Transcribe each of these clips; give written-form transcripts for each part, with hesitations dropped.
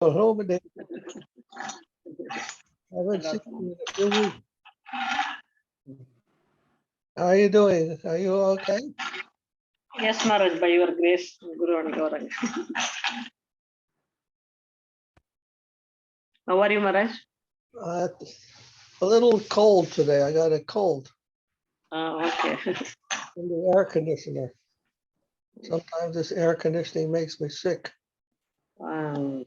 home. I haven't seen you in a few weeks. How are you doing? Are you okay? Yes, Maharaj, by your grace, Guru and Gauranga. How are you, Maharaj? A little cold today. I got a cold Okay. in the air conditioner. Sometimes this air conditioning makes me sick. That's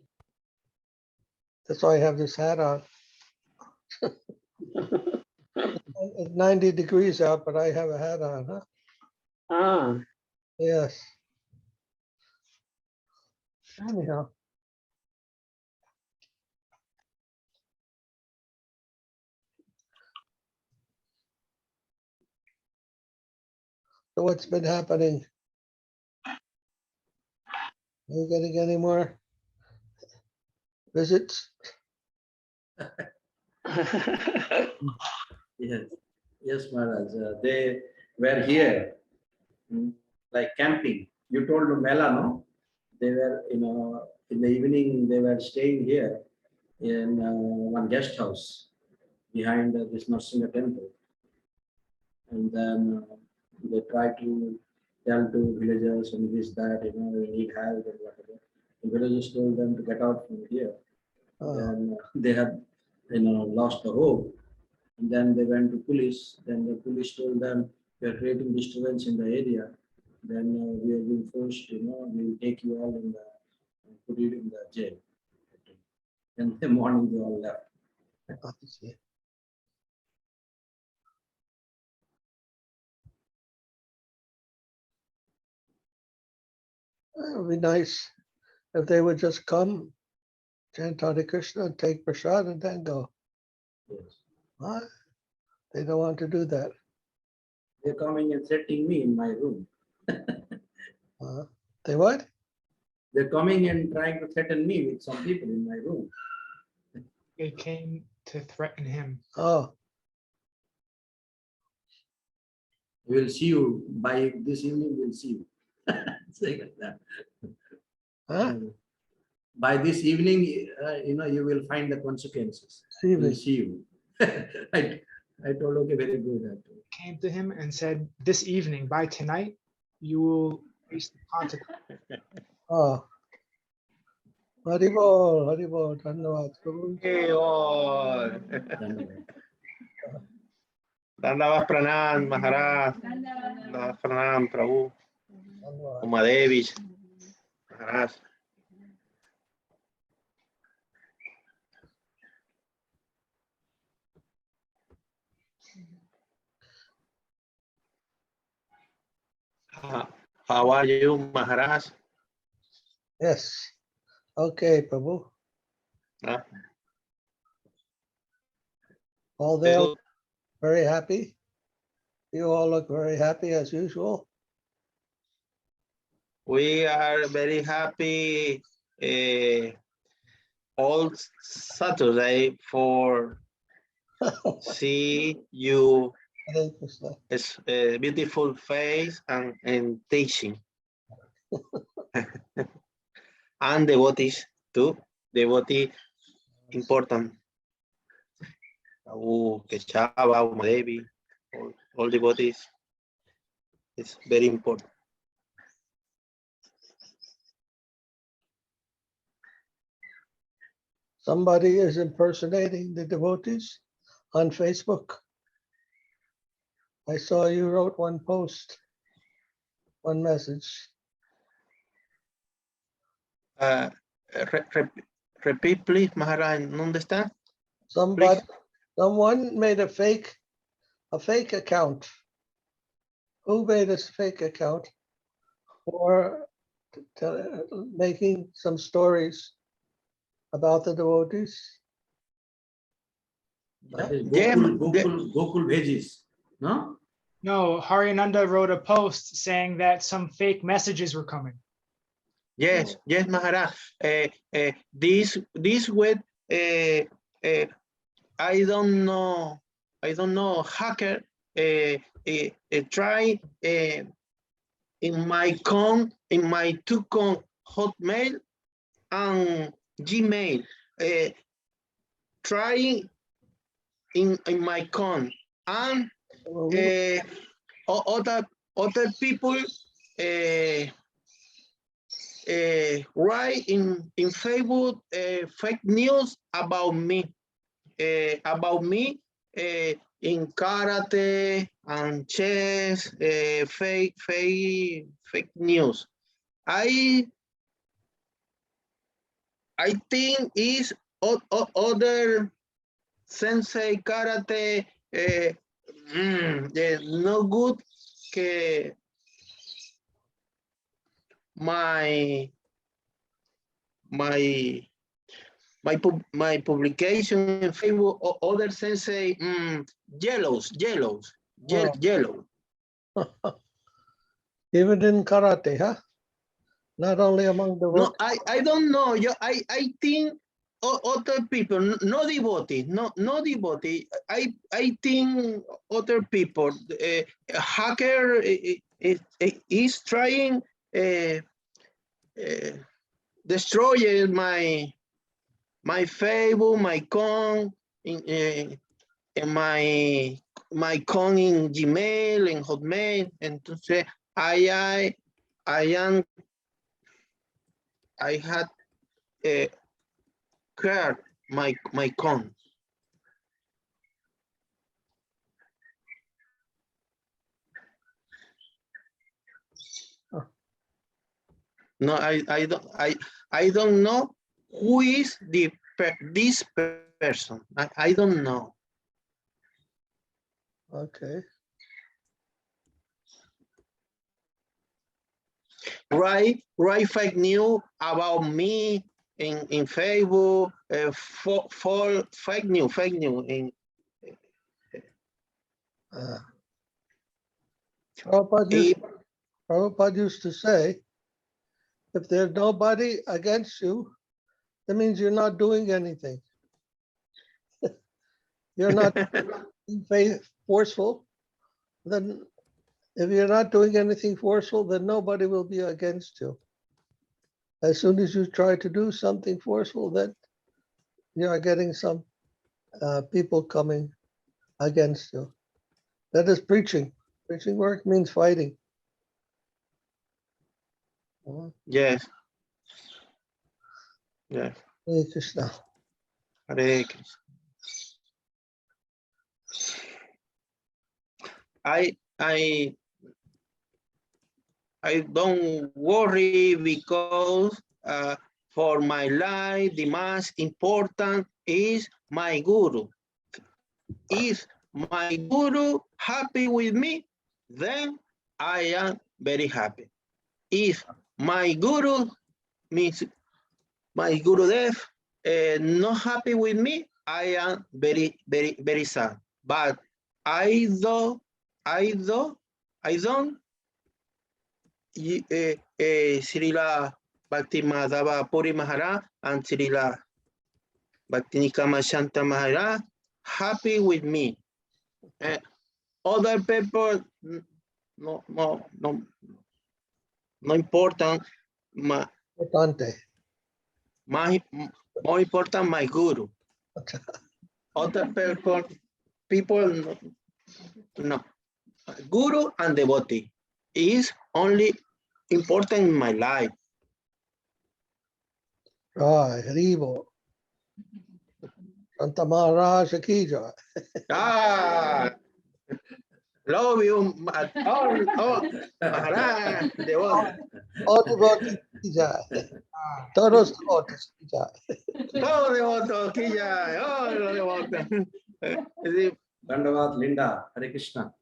why I have this hat on. It's 90 degrees out, but I have a hat on, huh? Yes. Anyhow. So what's been happening? Are you getting any more visits? Yes, Maharaj. They were here, like camping. You told Mela, no? They were, in the evening, they were staying here in one guest house behind this Narsinga temple. And then they try to tell to villagers and this, that, we need help and whatever. The villagers told them to get out from here. And they had, lost the hope. And then they went to police. Then the police told them, we are creating disturbance in the area. Then we are being forced, we will take you all in the, put you in the jail. And in the morning they all left. It would be nice if they would just come, chant Hare Krishna, take prasad, and then go. Yes. What? They don't want to do that. They're coming and threatening me in my room. They what? They're coming and trying to threaten me with some people in my room. They came to threaten him. Oh, We'll see you by this evening. We'll see you. Say like that. huh? By this evening, you will find the consequences. We'll see you. I told, okay, very good. Came to him and said, this evening, by tonight, you will face the consequence. Oh. Haribol, Haribol, Dhanavad, Prabhu. Dandavad Pranam, Maharaj. Dandavad Pranam, Prabhu. Dhanavad. Umadevi, Maharaj. How are you, Maharaj? Yes. Okay, Prabhu. All there, very happy. You all look very happy as usual. We are very happy all Saturday for see you. It's a beautiful face and teaching. And devotees too. Devotee important. Keshava, Umadevi, all devotees. It's very important. Somebody is impersonating the devotees on Facebook. I saw you wrote one post, one message. Repeat, please, Maharaj. No understand? Someone made a fake account. Who made a fake account for making some stories about the devotees? That is Yeah, Gokul Bhejis, no? No, Harinanda wrote a post saying that some fake messages were coming. Yes, yes, Maharaj. This web, I don't know, hacker try in my two con Hotmail and Gmail, trying in my con, and other people write in Facebook fake news about me in karate and chess, fake news. I think is other sensei karate no good que my publication in Facebook, other sensei yellow. Even in karate, huh? Not only among the No, I don't know. I think other people, no devotee, no devotee. I think other people, a hacker is trying destroying my Facebook, my con, in my con in Gmail, en Hotmail. Entonces, I had cleared my con. No, I don't know who is this person. I don't know. Okay. Write fake news about me in Facebook, for fake news in Prabhupada used to say, if there's nobody against you, that means you're not doing anything. You're not being forceful. Then if you're not doing anything forceful, then nobody will be against you. As soon as you try to do something forceful, then you are getting some people coming against you. That is preaching. Preaching work means fighting. yes. Yes. Hare Krishna. Hare Krishna. I don't worry because for my life, the most important is my guru. If my guru happy with me, then I am very happy. If my guru means my Gurudev not happy with me, I am very sad. But I don't Srila Bhakti Madhava Puri Maharaja and Srila Bhakti Nikama Shanta Maharaja happy with me. Other people no important. Importante. More important my guru. Other people no. Guru and devotee is only important in my life. Right, Haribo. Santa Maharaja ki jai. Love you, all Maharaj, devotee. All devotees ki jai. Todos devotees ki jai. Todo devoto, aquí ya, oh, los devotos. Dandavat, Linda, Hare Krishna.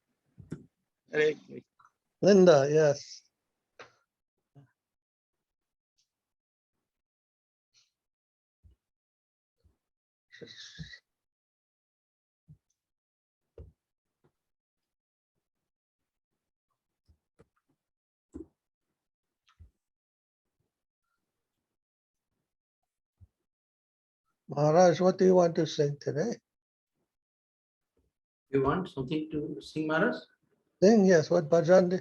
Linda, yes. Maharaj, what do you want to sing today? You want something to sing, Maharaj? Sing, yes. What bhajan do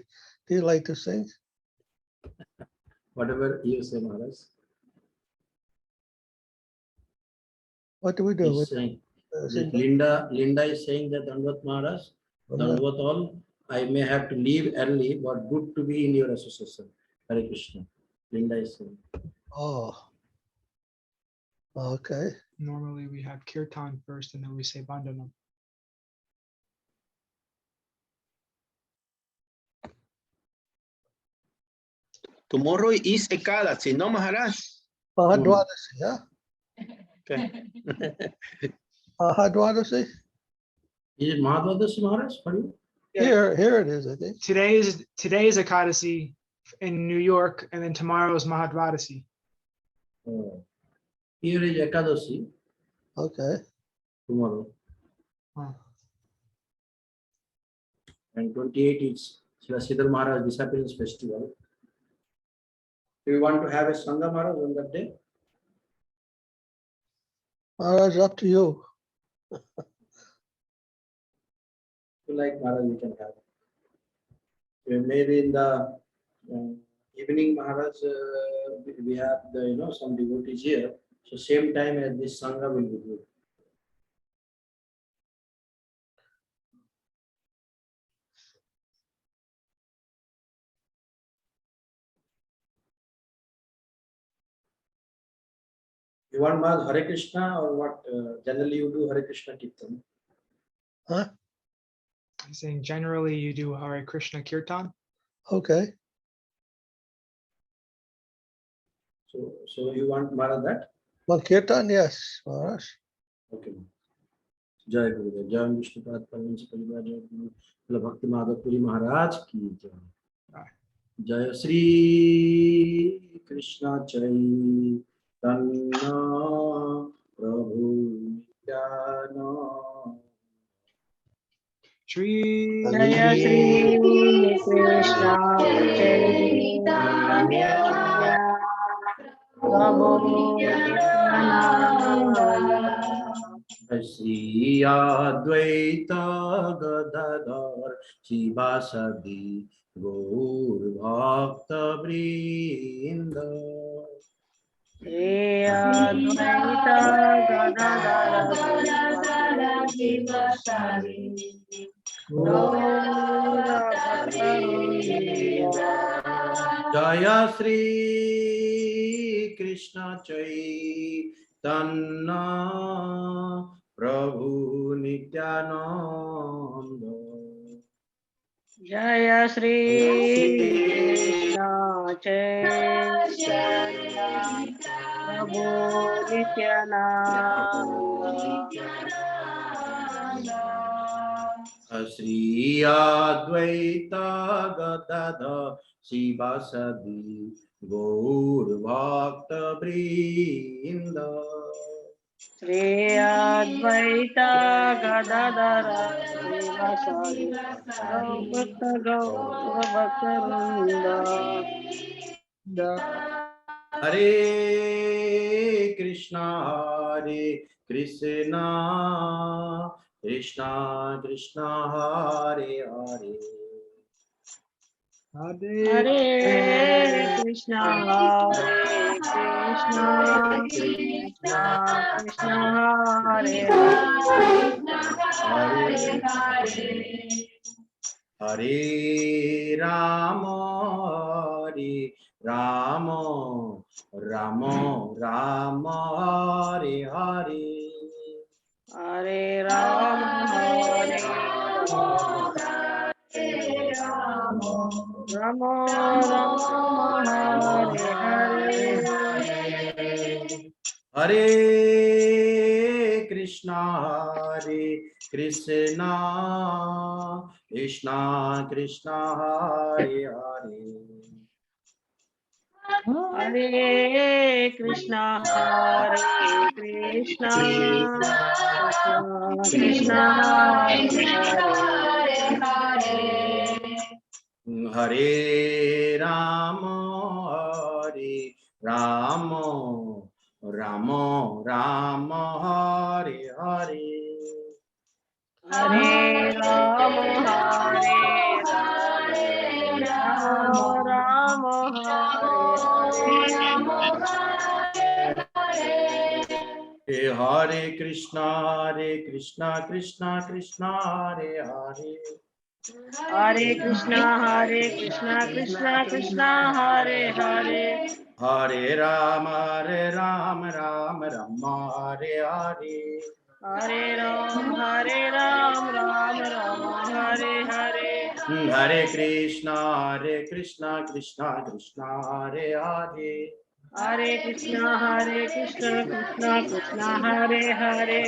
you like to sing? Whatever you say, Maharaj. What do we do? He's saying, Sing Linda is saying that Dandvat Maharaj, Dandvat all, I may have to leave early, but good to be in your association. Hare Krishna. Linda is saying. Oh, okay. Normally we have kirtan first and then we say bandhanam. Tomorrow is Ekadasi, no Maharaj? Mahadwadasi, yeah? Okay. Mahadwadasi? Is it Madhava Maharaj for you? Here it is, I think. Today is Ekadasi in New York, and then tomorrow is Mahadvadasi. Oh. Here is Ekadashi Okay. tomorrow. Huh. And 28 is Sridhara Maharaj disappearance festival. Do you want to have a Sangha Maharaj on that day? Maharaj, up to you. If you like Maharaj, we can have. Maybe in the evening, Maharaj, we have the some devotees here. So same time as this Sangha will be good. You want Maharaj Hare Krishna or what? Generally you do Hare Krishna Kirtan. Huh? I'm saying generally you do Hare Krishna kirtan. Okay. So you want Maharaj that? Well, kirtan, yes, Maharaj. Okay. Jai Gurudev, Jai Vishnupad Paramahansa Parivar, Jai Guru Bhakti Madhava Puri Maharaj ki Jai. Jai Sri Krishna Chaitanya Prabhu Nityananda. Shri Jaya Sri Krishna Chaitanya Prabhu Nityananda. Sri Advaita Gadadhar Shivasadi Gaur Bhakta Vrinda. Shri Advaita Gadadhara Srivasadi Gaura Bhakta-vrinda. Jaya Sri Krishna Chaitanya Prabhu Nityananda. Jaya Sri Krishna Chaitanya Prabhu Nityananda. Sri Advaita Gadadhar Shivasadi Gaur Bhakta Vrinda. Shri Advaita Gadadhara Srivasadi Gaura Bhakta-vrinda. Hare Krishna Krishna Krishna Krishna Hare Hare. Hare Krishna, Hare Krishna, Krishna Krishna, Hare Hare. Hare Rama, Hare Rama, Rama Rama, Hare Hare. Hare Rama, Hare Rama, Rama, Hare Hare. Hare Krishna, Hare Krishna, Krishna Krishna, Hare Hare. Hare Krishna, Hare Krishna, Krishna Krishna, Hare Hare. Hare Rama, Hare Rama, Rama Rama, Hare Hare. Hare Rama, Hare Rama, Rama Rama, Hare Hare. Hare Krishna Krishna Krishna Hare Hare. Hare Krishna Krishna Krishna Hare Hare. Hare Rama Rama Rama Hare Hare. Hare Ram Ram Rama Hare Hare. Hare Krishna Krishna Krishna Hare Hare. Hare Krishna Krishna Krishna Hare Hare.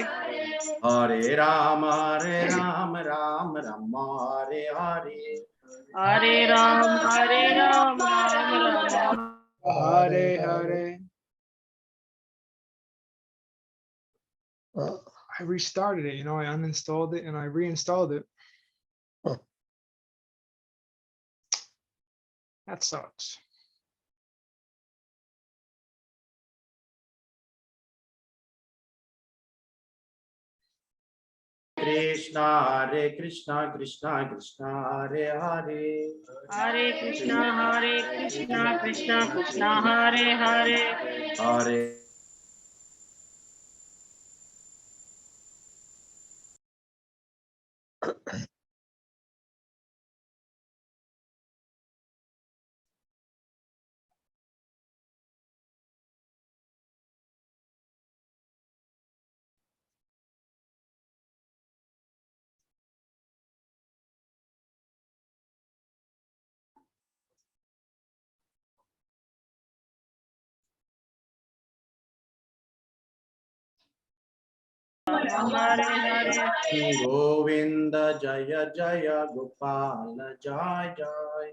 Hare Rama Rama Rama Hare Hare. Hare Ram Ram Hare Hare. Uh, I restarted it, you know, I uninstalled it and I reinstalled it. Huh. That sucks. Krishna Krishna Krishna Hare Hare. Hare Krishna Krishna Hare Hare. Hare Hare Govinda Jaya Jaya Gopala Jai Jai.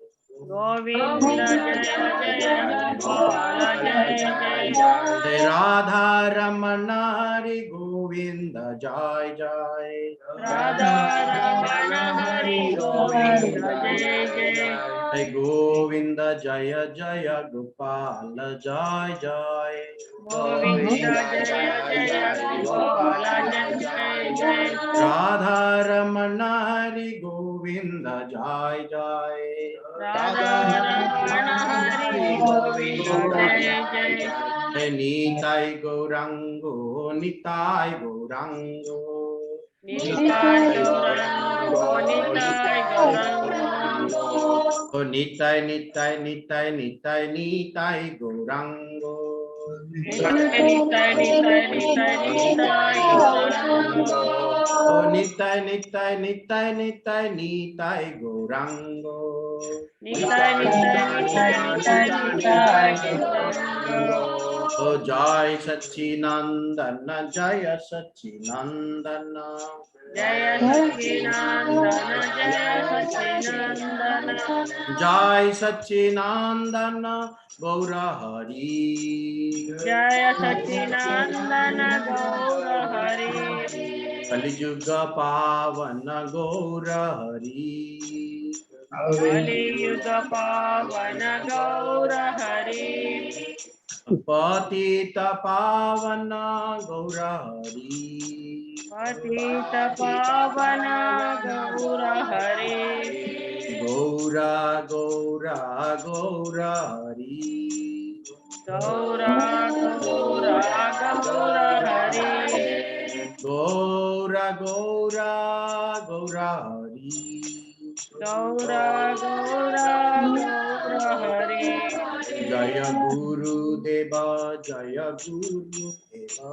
Govinda Jaya Jaya Gopala Jaya Jaya. Radha Ramana Hari Govinda Jai Jai. Radha Ramana Hari Govinda Jaya Jaya. Hey Govinda Jaya Jaya Gopala Jai Jai. Govinda Jaya Jaya Gopala Jaya Jaya. Radha Ramana Hari Govinda Jai Jai. Radha Ramana Hari Govinda Jaya Jaya. Nitai Gaurango, Nitai Gaurango. Nitai Gaurango, Nitai Gaurango. Oh Nitai, Nitai, Nitai, Nitai, Nitai Gaurango. Nitai Gaurango. Oh Nitai, Nitai, Nitai, Nitai, Nitai Gaurango. Nitai Gaurango. Oh Jai Satchinandana, Jaya Satchinandana. Jaya Satchinandana, Jaya Satchinandana. Jai Satchinandana, Gaura Hari. Jaya Satchinandana, Gaura Hari. Kali Yuga Pavana Gaura Hari. Kali Yuga Pavana Gaura Hari. Patita Pavana Gaura Hari. Patita Pavana Gaura Hari. Gaura Gaura Gaura Hari. Gaura Gaura Gaura Hari. Gaura Gaura Gaura Hari. Gaura Gaura Gaura Hari. Jaya Guru Deva, Jaya Guru Deva.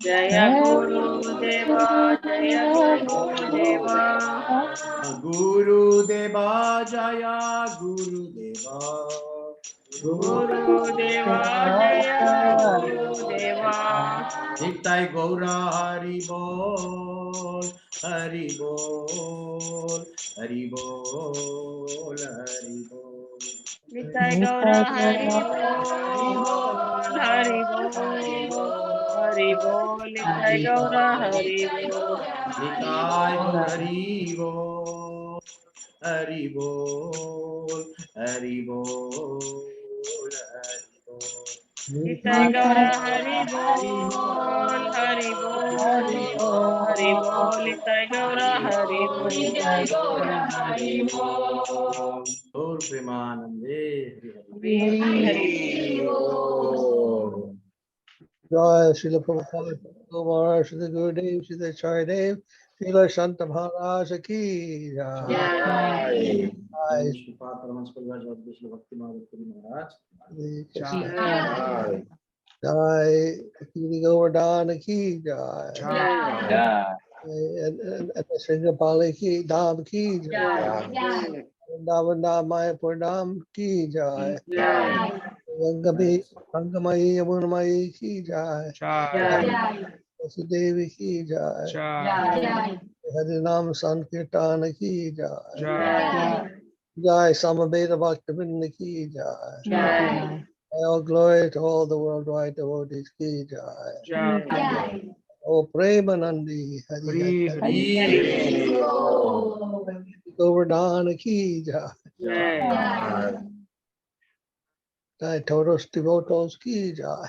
Jaya Guru Deva, Jaya Guru Deva. Guru Deva, Jaya Guru Deva. Guru Deva, Jaya Guru Deva. Nitai Gaura Hari Bol, Hari Bol, Hari Bol, Hari Bol. Nitai Gaura Hari Bol, Hari Bol, Hari Bol, Nitai Gaura Hari Bol. Nitai Gaura Hari Bol, Hari Bol, Hari Bol, Hari Bol. Nitai Gaura Hari Bol, Hari Bol, Hari Bol, Nitai Gaura Hari Bol. Gaur Premanande. Hari Hari. Jai Srila Prabhupada, Maharaj, Srila Gurudev, Srila Charidev, Srila Shanta Maharaja ki Jai. Jai Sripad Bhakti Maharaj. Hare Krishna. Jai. Jai Sri Govardhana ki Jai. Jai. And the Singapali ki Dham ki Jai. Vrindavan Mayapur Dham ki Jai. Gangamayi Yamunamayi ki Jai. Jai. Vasudevi ki Jai. Jai. Harinam Sankirtana ki Jai. Jai. Jai Samaveda Bhaktivinoda ki Jai. Jai. All glory to all the worldwide devotees ki Jai. Jai. Oh Premanandi Hari Hari. Hari. Govardhana ki Jai. Jai Todos Devotos ki Jai.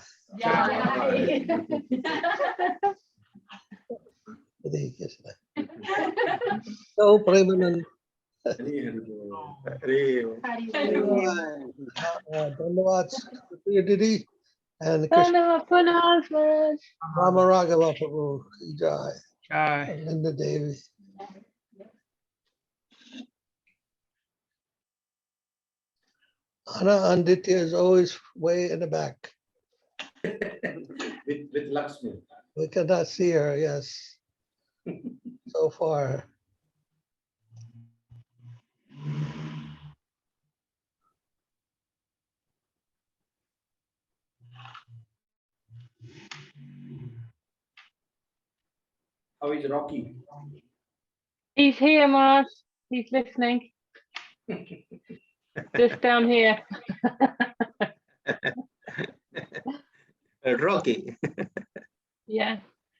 Hare Krishna. Oh Premanandi. Dhanyavad Didi and Krishna Rama Raghava Prabhu ki Jai. Jai. Linda Devi. Anna Anditya is always way in the back. with Lakshmi. We cannot see her, yes, so far. How is Rocky? He's here, Maharaj. He's listening. Just down here. Rocky. Yeah.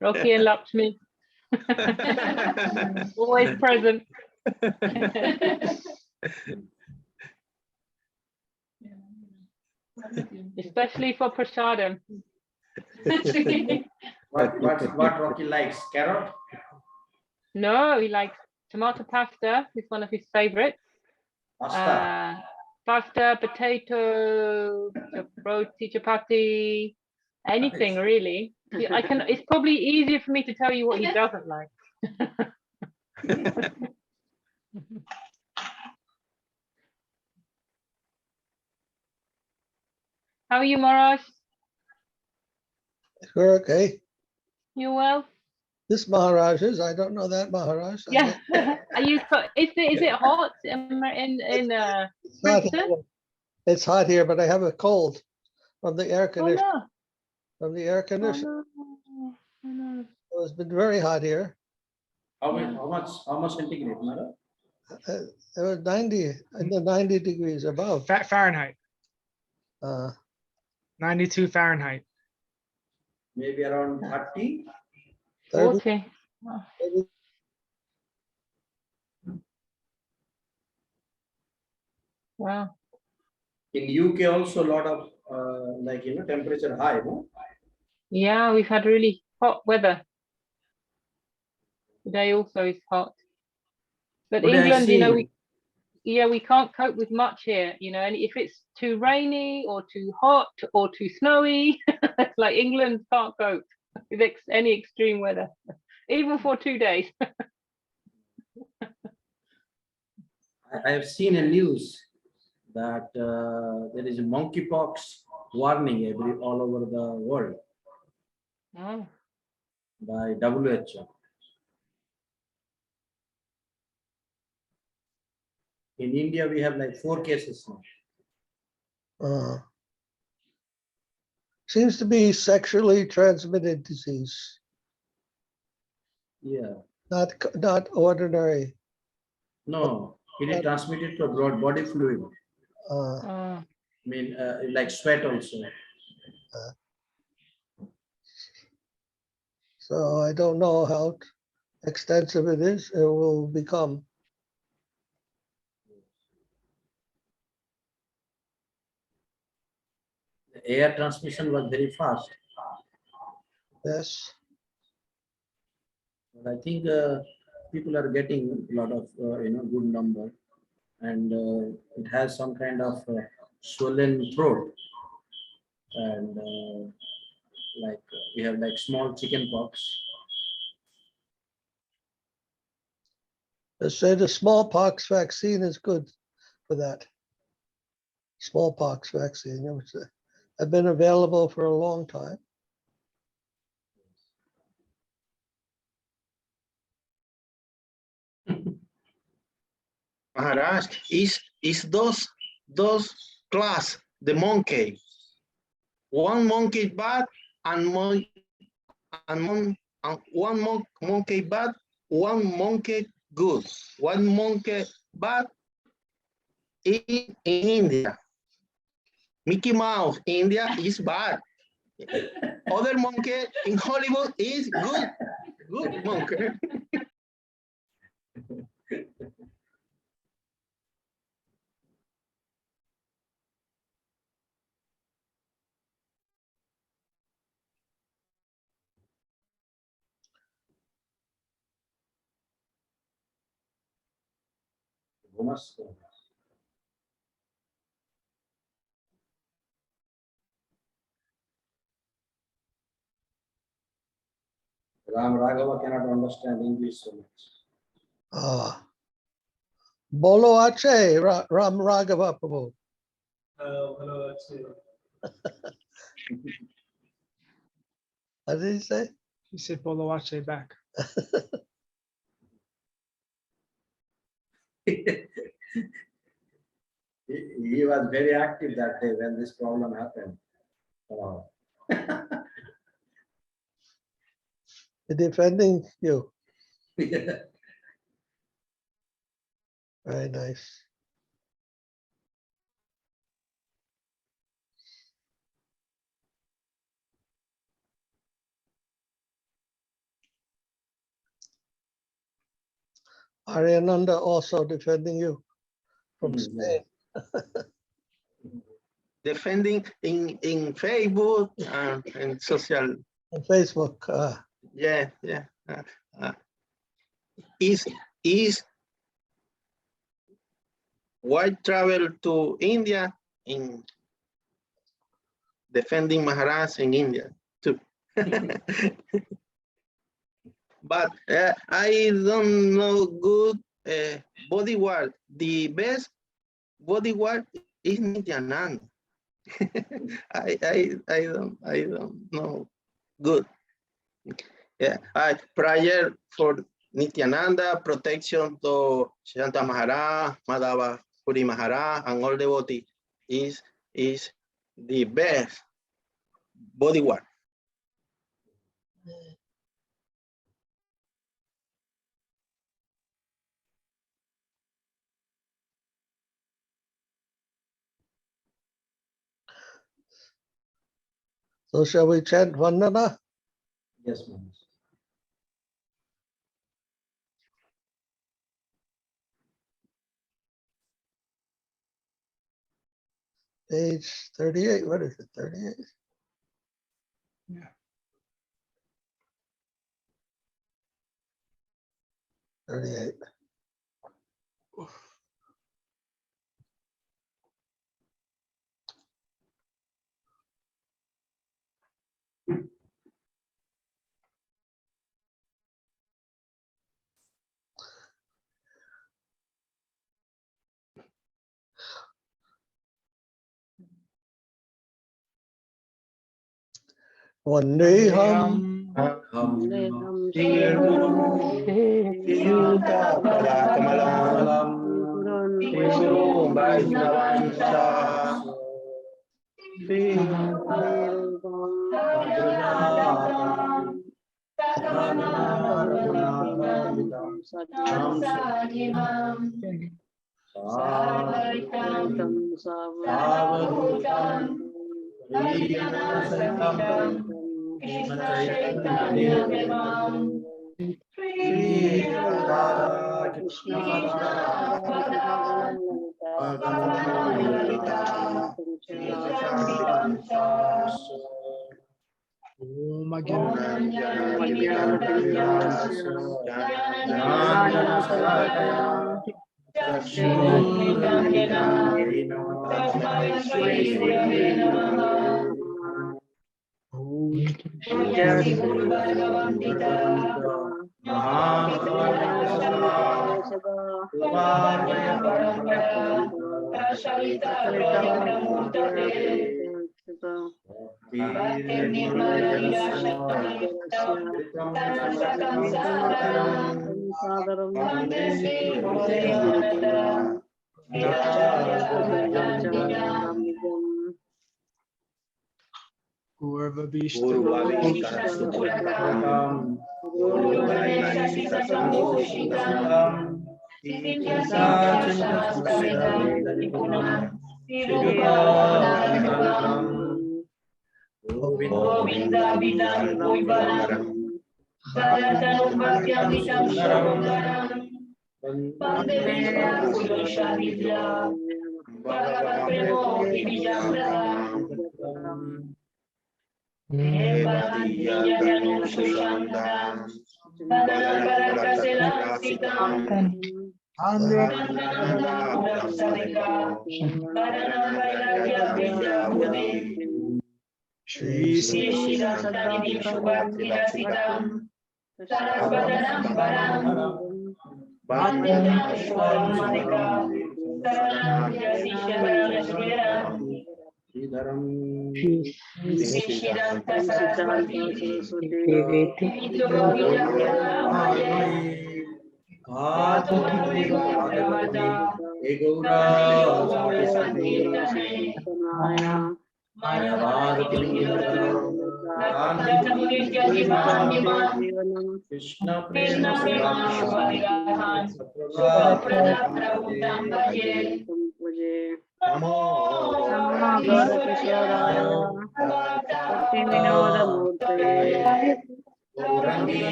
Rocky and Lakshmi. Always present. Especially for prasadam. What Rocky likes? Carrot? No, he likes tomato pasta. It's one of his favorites. Pasta. Pasta, potato, roti, chapati, anything really. It's probably easier for me to tell you what he doesn't like. How are you, Maharaj? We're okay. You well? This Maharaj is, I don't know that Maharaj. Yeah. Are you? Is it hot in It's hot Brisbane? here. It's hot here, but I have a cold from the air Oh conditioner. no! From the air Oh conditioner. no! Oh no! So it's been very hot here. How much centigrade, Mara? It was 90, in the 90 degrees above. Fahrenheit. Uh, 92 Fahrenheit. Maybe around 30? 30, 40. 30. Wow. In UK also a lot of temperature high, no? Yeah, we've had really hot weather. Today also is hot. But Today I England, see- we can't cope with much here, and if it's too rainy or too hot or too snowy, it's like England can't cope with any extreme weather, even for 2 days. I have seen a news that there is a monkeypox warning all over the world Oh, by WHO. In India, we have like 4 cases now. Seems to be sexually transmitted disease, Yeah. not ordinary. No, it is transmitted to body fluid. Uh, Like sweat also. so I don't know how extensive it is. It will become. The air transmission was very fast. Yes. But I think people are getting a lot of good number, and it has some kind of swollen throat, and like we have like small chicken pox. They say the smallpox vaccine is good for that. Smallpox vaccine, which have been available for a long time. Maharaj, is those class the monkey? One monkey bad and one monkey bad, one monkey good. One monkey bad in India. Mickey Mouse, India is bad. Other monkey in Hollywood is good. Good monkey. Ram Raghava cannot understand English so much. Bolo Ache, Ram Raghava Prabhu. What did he say? He said Bolowache back. He was very active that day when this problem happened. Defending you. Yeah. Very nice. Aryananda also defending you from Spain. Defending in Facebook and social. On Facebook. Yeah. Is why travel to India in defending Maharaj in India too. But I don't know good bodyguard. The best bodyguard is Nityananda. I don't know good. Yeah, prayer for Nityananda, protection to Shanta Maharaj, Madhava, Puri Maharaj, and all devotees is the best bodyguard. So shall we chant Vandana? Yes, ma'am. Page 38. What is it? 38? Yeah. 38. Vandeham Om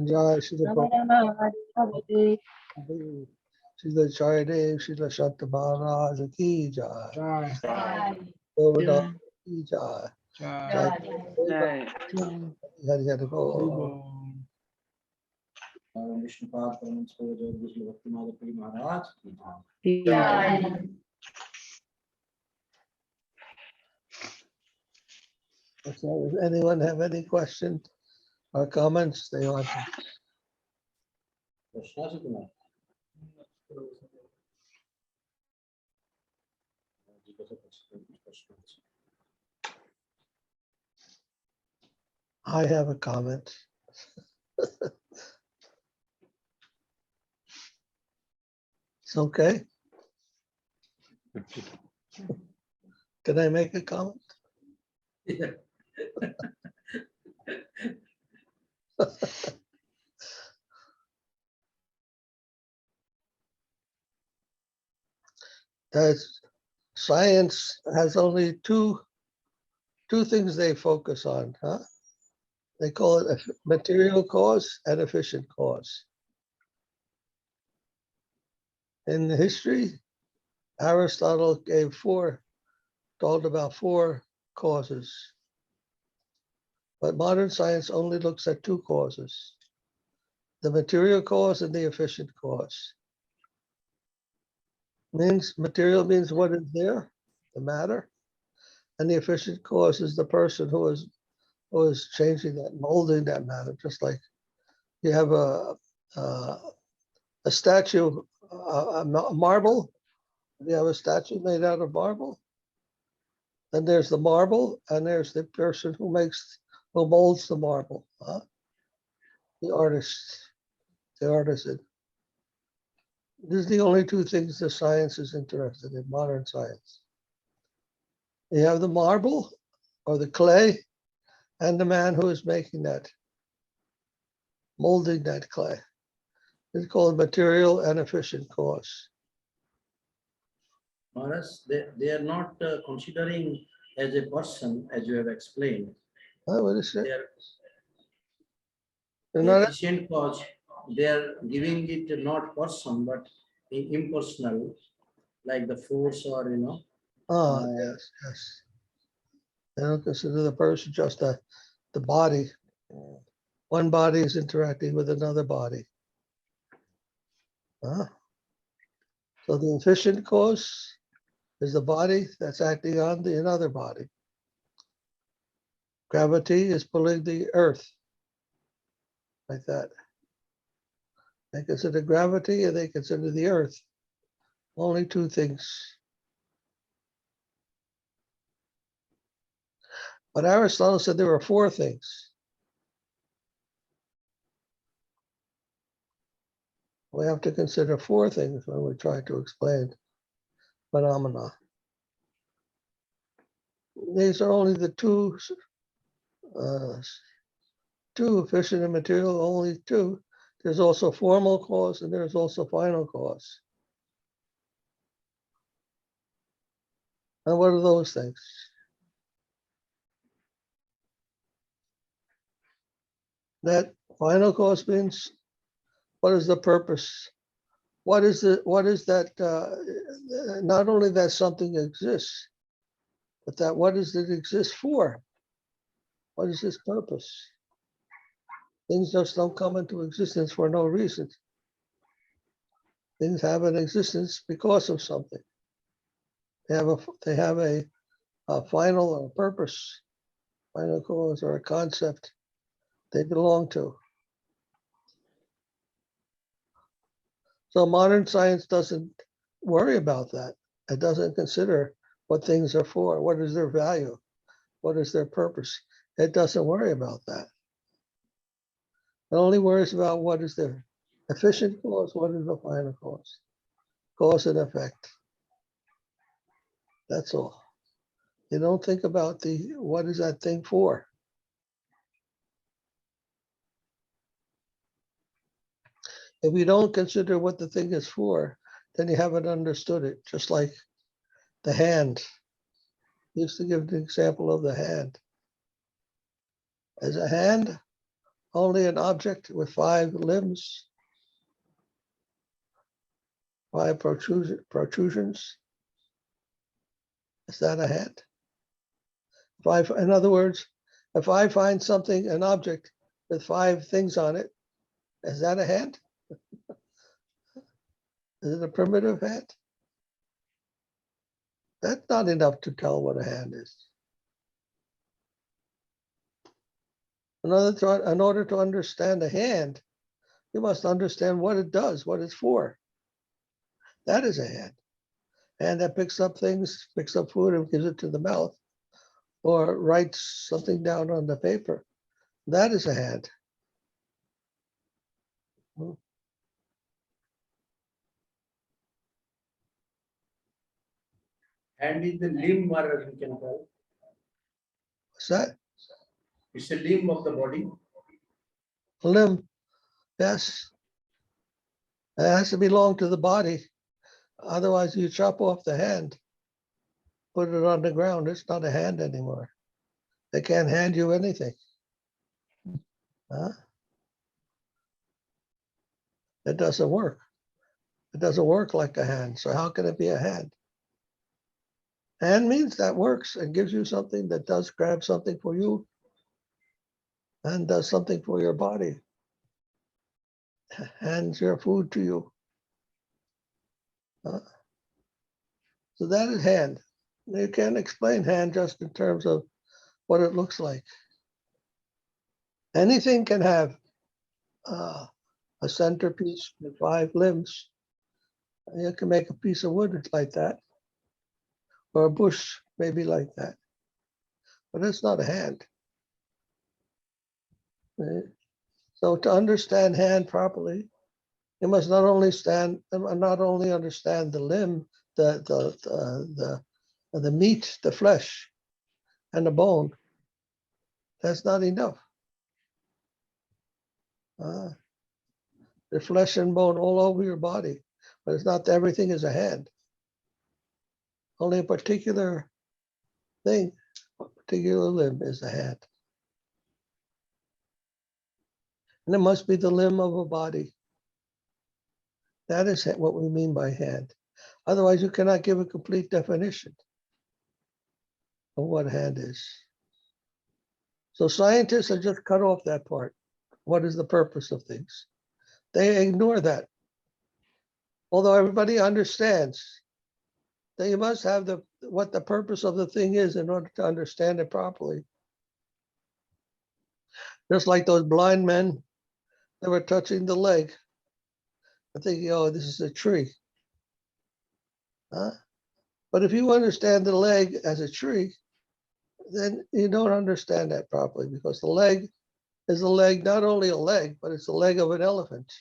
Jai Srila Prabhupada, Srila Jayadeva, Srila Shanta Maharaja ki Jai. Govardhan ki Jai. Jai. Jai. Hari Bol. Vishnupad Paramas Pujya Vishnu Bhakti Madhava Maharaj ki jai. Jai. So if anyone have any questions or comments they want to? Krishna ji tonight. I have a comment. It's okay. Can I make a comment? Yeah. That science has only two things they focus on, huh? They call it a material cause and efficient cause. In history, Aristotle told about four causes. But modern science only looks at two causes, the material cause and the efficient cause. Material means what is there, the matter, and the efficient cause is the person who is changing that, molding that matter. Just like you have a statue, a marble. You have a statue made out of marble. Then there's the marble, and there's the person who molds the marble. Huh? The artist, the artisan. These are the only two things the science is interested in, modern science. You have the marble or the clay and the man who is making that, molding that clay. It's called material and efficient cause. Maharaj, they are not considering as a person, as you have explained. What is it? The They're not, efficient cause, they are giving it not person, but impersonal, like the force or, yes, yes. They don't consider the person just the body. One body is interacting with another body. Huh? So the efficient cause is the body that's acting on another body. Gravity is pulling the earth like that. They consider gravity and they consider the earth. Only two things. But Aristotle said there were four things. We have to consider four things when we try to explain phenomena. These are only the two efficient and material, only two. There's also formal cause and there's also final cause. And what are those things? That final cause means what is the purpose? What is that? Not only that something exists, but that what does it exist for? What is its purpose? Things just don't come into existence for no reason. Things have an existence because of something. They have a final or purpose, final cause or a concept they belong to. So modern science doesn't worry about that. It doesn't consider what things are for, what is their value, what is their purpose. It doesn't worry about that. It only worries about what is the efficient cause, what is the final cause and effect. That's all. You don't think about what is that thing for. If you don't consider what the thing is for, then you haven't understood it. Just like the hand. I used to give the example of the hand. Is a hand only an object with 5 limbs, 5 protrusions? Is that a hand? In other words, if I find something, an object with 5 things on it, is that a hand? Is it a primitive hand? That's not enough to tell what a hand is. In order to understand a hand, you must understand what it does, what it's for. That is a hand. Hand that picks up things, picks up food and gives it to the mouth, or writes something down on the paper. That is a hand. Hand is the limb, Maharaj, we can call. What's that? It's a limb of the body. Limb, yes. It has to belong to the body. Otherwise, you chop off the hand, put it on the ground. It's not a hand anymore. They can't hand you anything. Huh? It doesn't work. It doesn't work like a hand. So how can it be a hand? Hand means that works and gives you something that does grab something for you and does something for your body. Hands your food to you. Huh? So that is hand. You can't explain hand just in terms of what it looks like. Anything can have a centerpiece with 5 limbs. You can make a piece of wood like that, or a bush maybe like that, but it's not a hand. Right? So to understand hand properly, you must not only understand the limb, the meat, the flesh, and the bone. That's not enough. The flesh and bone all over your body, but it's not everything is a hand. Only a particular thing, a particular limb is a hand. And it must be the limb of a body. That is what we mean by hand. Otherwise, you cannot give a complete definition of what hand is. So scientists have just cut off that part. What is the purpose of things? They ignore that. Although everybody understands that you must have what the purpose of the thing is in order to understand it properly. Just like those blind men that were touching the leg and thinking, oh, this is a tree. Huh? But if you understand the leg as a tree, then you don't understand that properly, because the leg is a leg, not only a leg, but it's the leg of an elephant.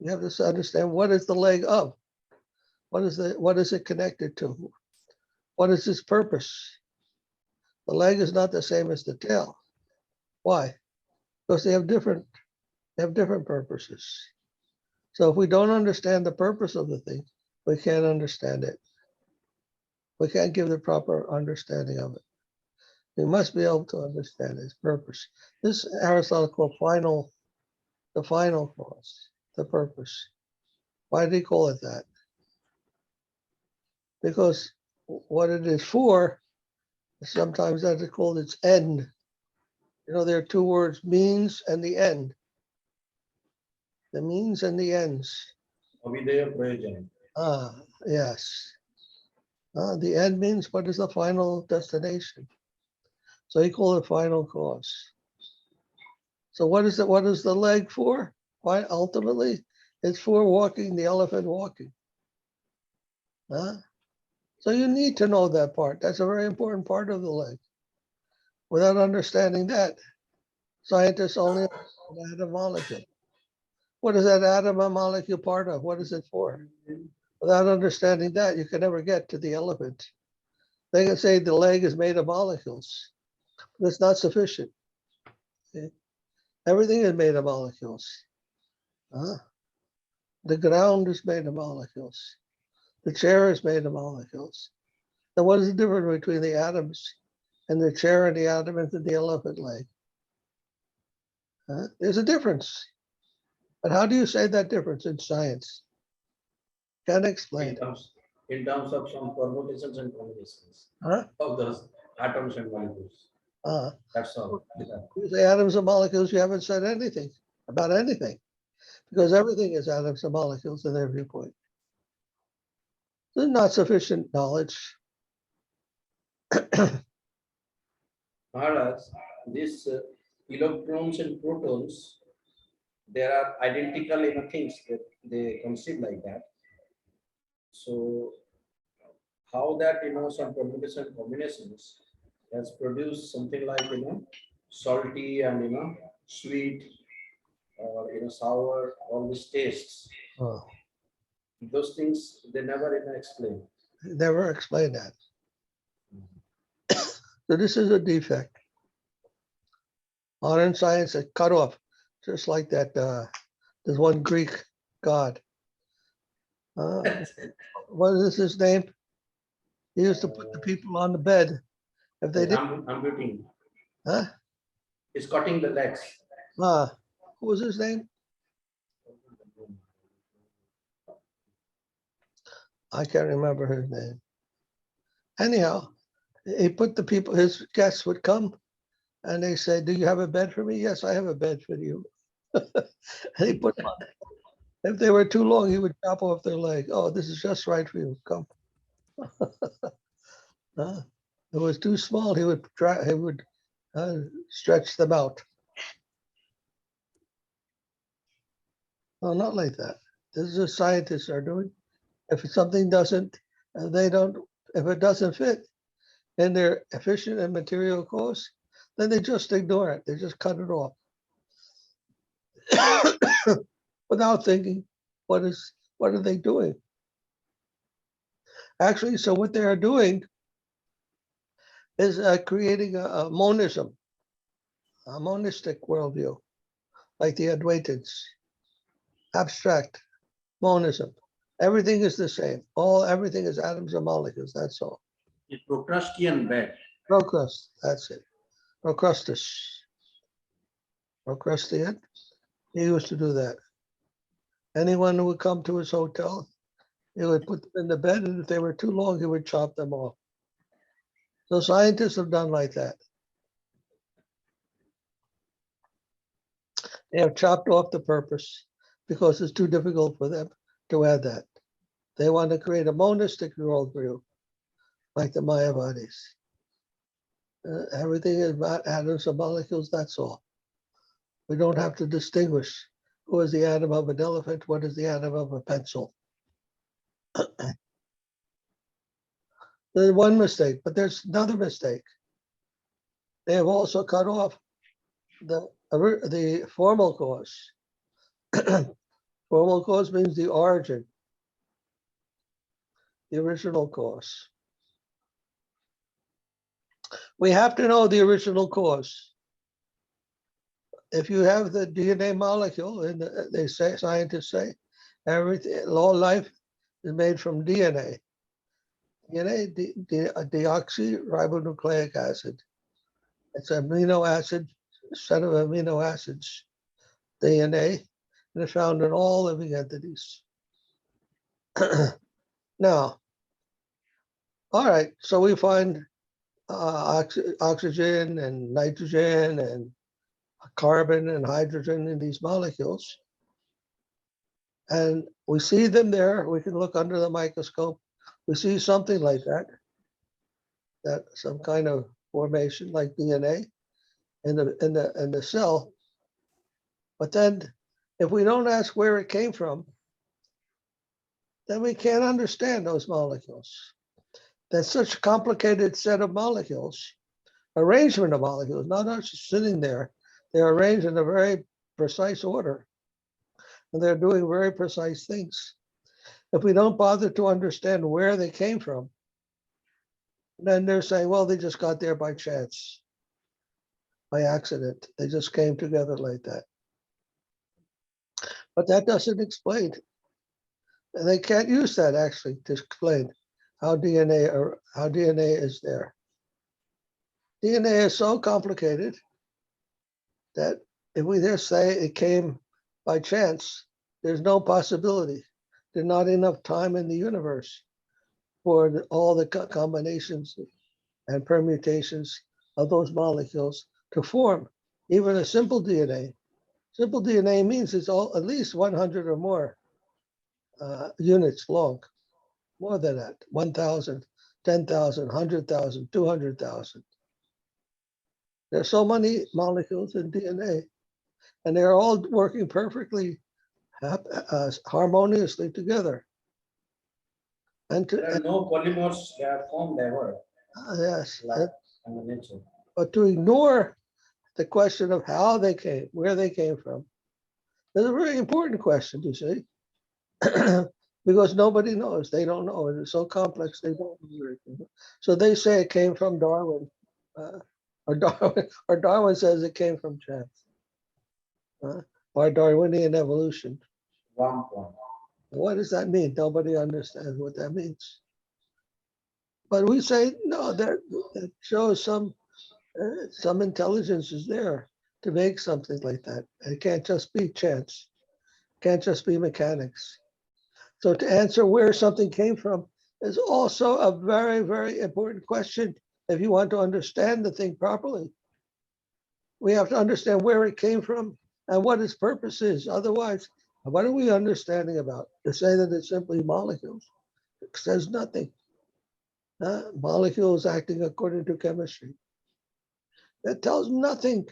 You have to understand, what is the leg of? What is it connected to? What is its purpose? The leg is not the same as the tail. Why? Because they have different purposes. So if we don't understand the purpose of the thing, we can't understand it. We can't give the proper understanding of it. We must be able to understand its purpose. This Aristotle called the final cause, the purpose. Why did he call it that? Because what it is for, sometimes that is called its end. You know, there are 2 words, means and the end. The means and the ends. Avideya Prayojana. Yes. The end means what is the final destination. So he called it final cause. So what is the leg for? Why ultimately? It's for walking, the elephant walking. So you need to know that part. That's a very important part of the leg. Without understanding that, scientists only understand atom molecule. What is that atom molecule part of? What is it for? Without understanding that, you can never get to the elephant. They can say the leg is made of molecules. That's not sufficient. Okay? Everything is made of molecules. The ground is made of molecules. The chair is made of molecules. Then what is the difference between the atoms and the chair and the atoms and the elephant leg? There's a difference. But how do you say that difference in science? Can't explain. In terms of some permutations and combinations Huh? of those atoms and molecules. Uh, That's all. you say atoms and molecules, you haven't said anything about anything, because everything is atoms and molecules in their viewpoint. There's not sufficient knowledge. Maharaj, these electrons and protons, they are identical in things that they conceive like that. So how that, some permutation combinations has produced something like, salty and, sweet or, sour, all these tastes. Oh, Those things, they never even explain. never explain that. So this is a defect. Modern science is cut off, just like that. There's one Greek god. What is his name? He used to put the people on the bed. If they didn't, Amputing. huh? He's cutting the legs. What was his name? I can't remember his name. Anyhow, he put the people, his guests would come and they say, "Do you have a bed for me?" "Yes, I have a bed for you." And he put them on. If they were too long, he would chop off their leg. "Oh, this is just right for you. Come." If it was too small, he would try. He would stretch them out. No, not like that. This is what scientists are doing. If something doesn't, they don't. If it doesn't fit in their efficient and material cause, then they just ignore it. They just cut it off without thinking, what are they doing? Actually, so what they are doing is creating a monism, a monistic worldview, like the Advaitins, abstract monism. Everything is the same. Everything is atoms and molecules. That's all. It's Procrustean bed. Procrust. That's it. Procrustus. Procrustean. He used to do that. Anyone who would come to his hotel, he would put them in the bed, and if they were too long, he would chop them off. So scientists have done like that. They have chopped off the purpose because it's too difficult for them to add that. They want to create a monistic worldview, like the Mayavadis. Everything is about atoms and molecules, that's all. We don't have to distinguish who is the atom of an elephant, what is the atom of a pencil. There's one mistake, but there's another mistake. They have also cut off the formal cause. Formal cause means the origin, the original cause. We have to know the original cause. If you have the DNA molecule, and they say, scientists say, all life is made from DNA. DNA, deoxyribonucleic acid. It's an amino acid, a set of amino acids, DNA, and it's found in all living entities. Now, all right, so we find oxygen and nitrogen and carbon and hydrogen in these molecules. And we see them there. We can look under the microscope. We see something like that some kind of formation like DNA in the cell. But then if we don't ask where it came from, then we can't understand those molecules. That's such a complicated set of molecules, arrangement of molecules, not just sitting there. They're arranged in a very precise order, and they're doing very precise things. If we don't bother to understand where they came from, then they're saying, well, they just got there by chance, by accident. They just came together like that. But that doesn't explain. And they can't use that actually to explain how DNA is there. DNA is so complicated that if we just say it came by chance, there's no possibility. There's not enough time in the universe for all the combinations and permutations of those molecules to form even a simple DNA. Simple DNA means it's all at least 100 or more units long, more than that, 1,000, 10,000, 100,000, 200,000. There's so many molecules in DNA, and they're all working perfectly harmoniously together. And There are no polymers that are formed ever, yes, like in the nature. but to ignore the question of how they came, where they came from, is a very important question, you see, because nobody knows. They don't know. It's so complex, they don't know where it came from. So they say it came from Darwin, or Darwin says it came from chance, or Darwinian evolution. One. What does that mean? Nobody understands what that means. But we say, no, that shows some intelligence is there to make something like that. It can't just be chance. It can't just be mechanics. So to answer where something came from is also a very, very important question if you want to understand the thing properly. We have to understand where it came from and what its purpose is. Otherwise, what are we understanding about? To say that it's simply molecules, it says nothing. Molecules acting according to chemistry. That tells nothing.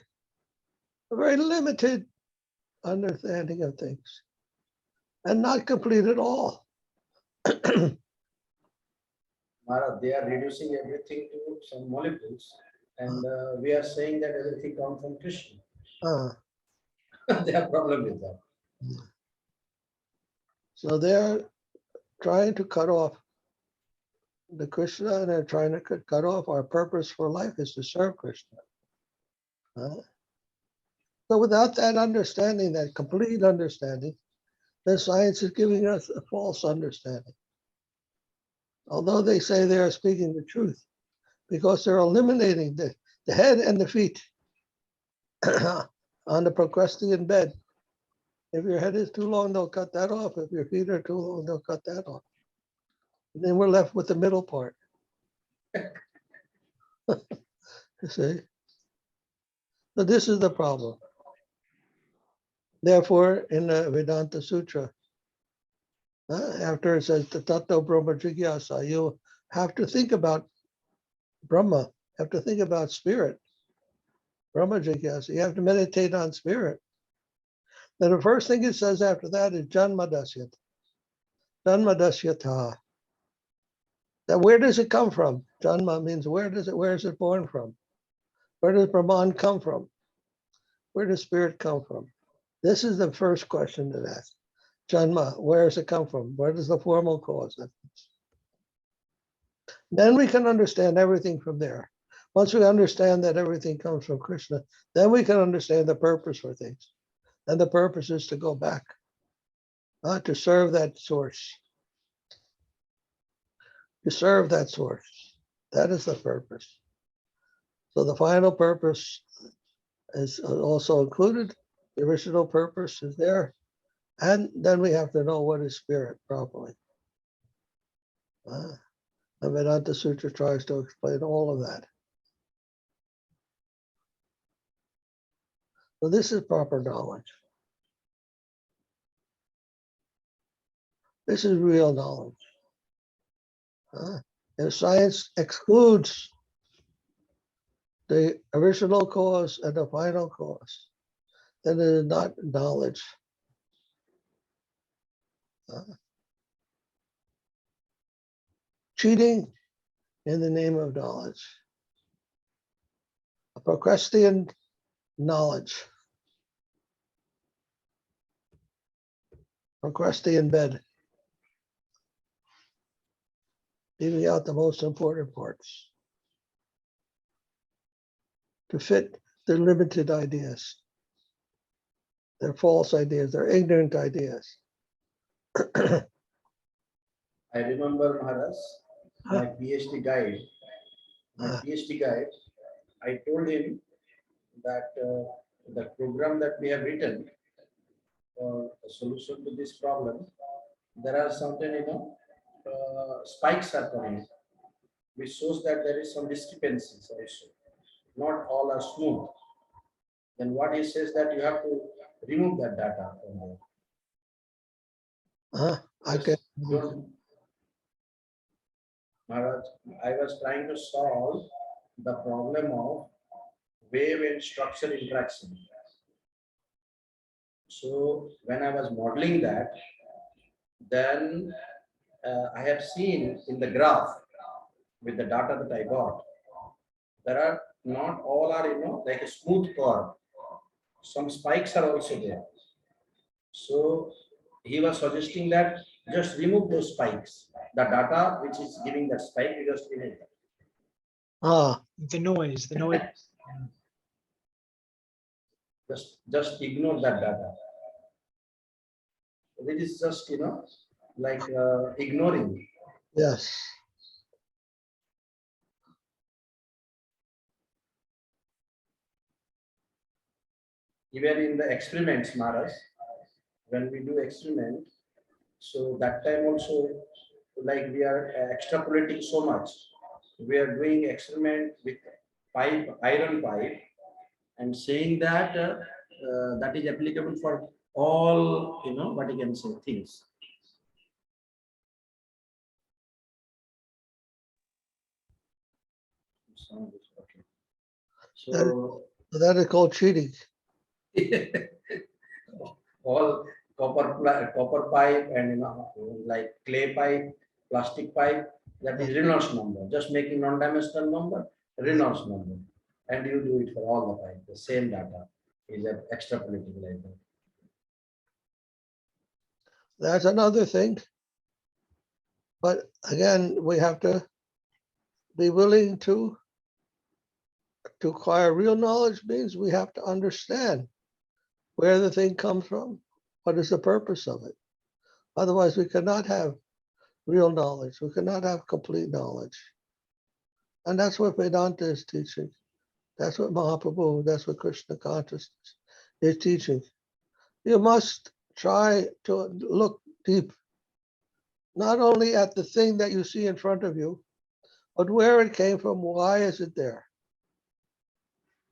A very limited understanding of things, and not complete at all. Maharaj, they are reducing everything to some molecules, and we are saying that everything comes from Krishna. They have problem with that. So they're trying to cut off the Krishna, and they're trying to cut off our purpose for life is to serve Krishna. So without that understanding, that complete understanding, then science is giving us a false understanding. Although they say they are speaking the truth, because they're eliminating the head and the feet on the Procrustean bed. If your head is too long, they'll cut that off. If your feet are too long, they'll cut that off. And then we're left with the middle part. You see? So this is the problem. Therefore, in the Vedanta Sutra, after it says Tato Brahma Jigyasa, you have to think about Brahma, you have to think about spirit. Brahma Jigyasa, you have to meditate on spirit. Then the first thing it says after that is Janma Dasyat. Janma Dasyata. Now, where does it come from? Janma means where is it born from? Where does Brahman come from? Where does spirit come from? This is the first question to ask. Janma, where does it come from? Where does the formal cause? Then we can understand everything from there. Once we understand that everything comes from Krishna, then we can understand the purpose for things. And the purpose is to go back, to serve that source. To serve that source. That is the purpose. So the final purpose is also included. The original purpose is there. And then we have to know what is spirit properly. The Vedanta Sutra tries to explain all of that. So this is proper knowledge. This is real knowledge. If science excludes the original cause and the final cause, then it is not knowledge. Cheating in the name of knowledge. A Procrustean knowledge. Procrustean bed. Leaving out the most important parts to fit their limited ideas, their false ideas, their ignorant ideas. I remember Maharaj, my Ph.D. guide. I told him that the program that we have written for a solution to this problem, there are certain, spikes are coming. which shows that there is some discrepancies also. Not all are smooth. Then what he says that you have to remove that data from there. Okay. Maharaj, I was trying to solve the problem of wave and structure interaction. So when I was modeling that, then I have seen in the graph with the data that I got, there are not all are, like a smooth curve. Some spikes are also there. So he was suggesting that just remove those spikes. The data which is giving that spike, you just remove that. The noise. Just ignore that data. It is just, like ignoring. Yes. Even in the experiments, Maharaj, when we do experiment, so that time also, like we are extrapolating so much. We are doing experiment with pipe, iron pipe, and saying that that is applicable for all, what you can say, things. Okay. So that is called cheating. all copper pipe and like clay pipe, plastic pipe, that is Reynolds number. Just making non-dimensional number, Reynolds number, and you do it for all the pipe. The same data is extrapolating like that. That's another thing. But again, we have to be willing to acquire real knowledge. Means we have to understand where the thing comes from, what is the purpose of it. Otherwise, we cannot have real knowledge. We cannot have complete knowledge. And that's what Vedanta is teaching. That's what Mahaprabhu, that's what Krishna consciousness is teaching. You must try to look deep, not only at the thing that you see in front of you, but where it came from, why is it there?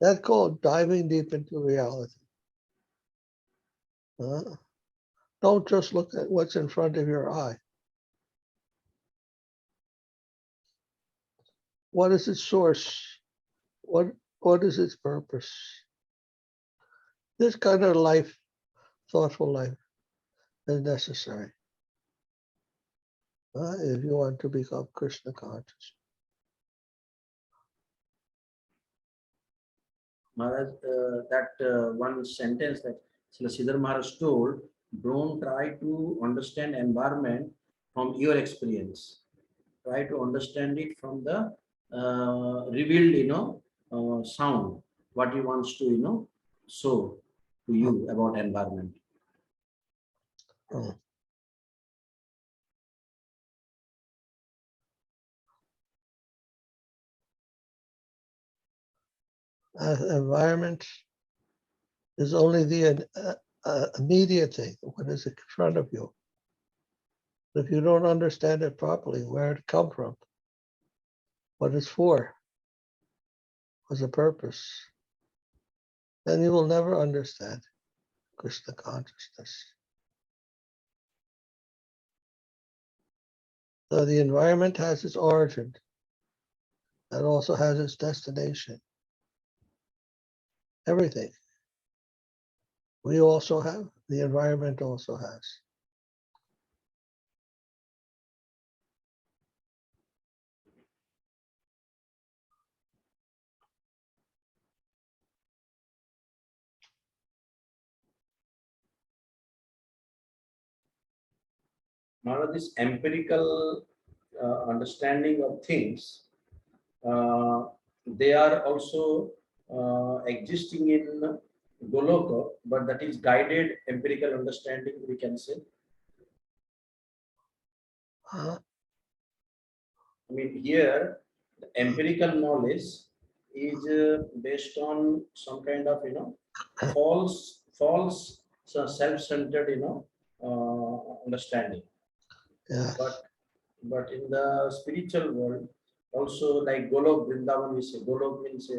That's called diving deep into reality. Don't just look at what's in front of your eye. What is its source? What is its purpose? This kind of life, thoughtful life, is necessary if you want to become Krishna conscious. Maharaj, that one sentence that Sridhara Maharaj told, don't try to understand environment from your experience. Try to understand it from the revealed, sound, what he wants to, show to you about environment. Environment is only the immediate thing, what is in front of you. If you don't understand it properly, where it come from, what it's for, what's the purpose, then you will never understand Krishna consciousness. So the environment has its origin and also has its destination. Everything. We also have, the environment also has. Now, this empirical understanding of things, they are also existing in Goloka, but that is guided empirical understanding, we can say. I mean, here, the empirical knowledge is based on some kind of, false, self-centered, understanding. Yeah. But in the spiritual world, Also, like Golok Vrindavan, we say Golok means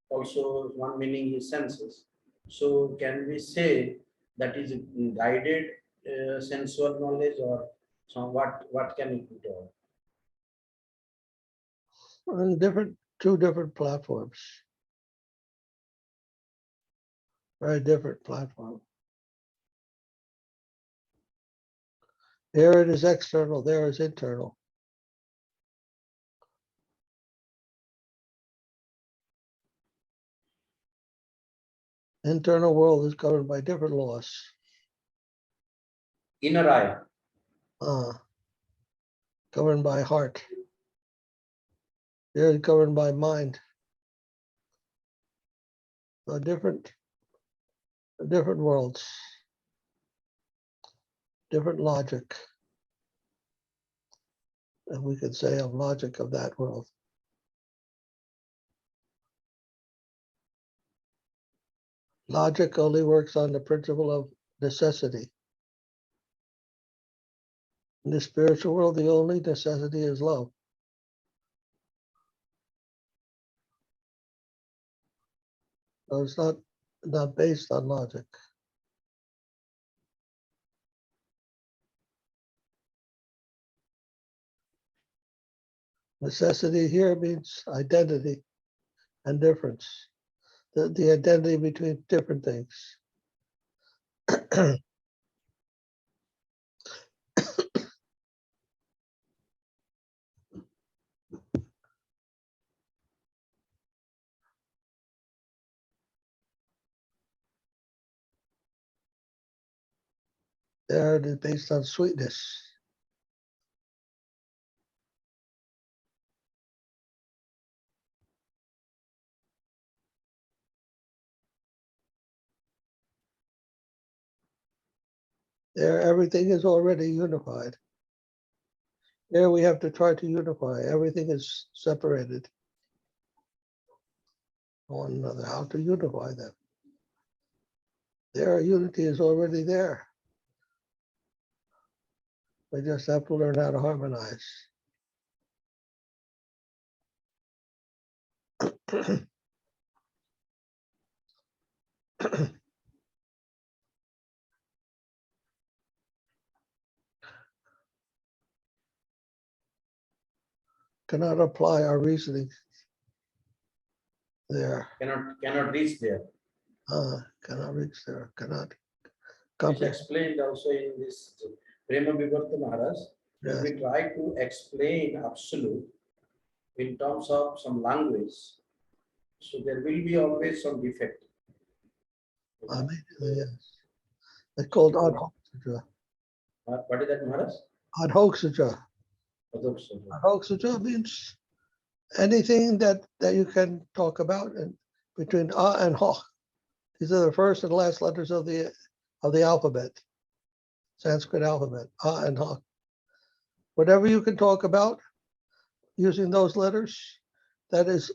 also one meaning is senses. So, can we say that is guided sensual knowledge, or some what can it be told? On two different platforms. Very different platform. Here it is external, there is internal. Internal world is governed by different laws. Inner eye. Governed by heart. Here is governed by mind. So different worlds, different logic. And we could say of logic of that world. Logic only works on the principle of necessity. In the spiritual world, the only necessity is love. So it's not based on logic. Necessity here means identity and difference. The identity between different things. There it is based on sweetness. There everything is already unified. There we have to try to unify. Everything is separated from one another. How to unify them? Their unity is already there. We just have to learn how to harmonize. Cannot apply our reasoning there. Cannot reach there. Cannot reach there. Cannot It's comprehend. explained also in this Prema Vivarta Maharaj. If Yes. we try to explain absolute in terms of some language, so there will be always some defect. Yes. It's called ad hoc sutra. What is that, Maharaj? Ad hoc sutra. Adoption. Ad hoc sutra means anything that you can talk about, and between and hoc. These are the first and last letters of the alphabet, Sanskrit alphabet, and hoc. Whatever you can talk about using those letters, that is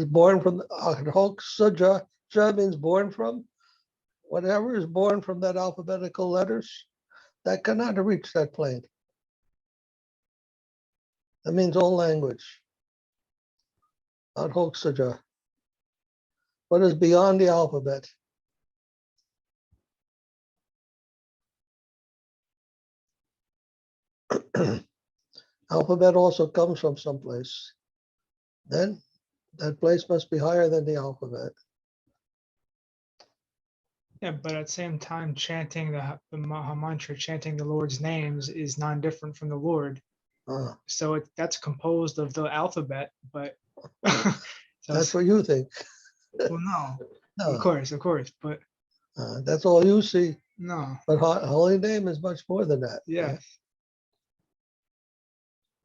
born from the ad hoc sutra. Ja means born from. Whatever is born from that alphabetical letters, that cannot reach that plane. That means all language. Ad hoc sutra. What is beyond the alphabet? Alphabet also comes from someplace. Then that place must be higher than the alphabet. Yeah, but at the same time, chanting the Maha Mantra, chanting the Lord's names is non-different from the Lord. So that's composed of the alphabet, but so That's what you think. well, no, No, of course, but that's all you see. no, But holy name is much more than that. yes,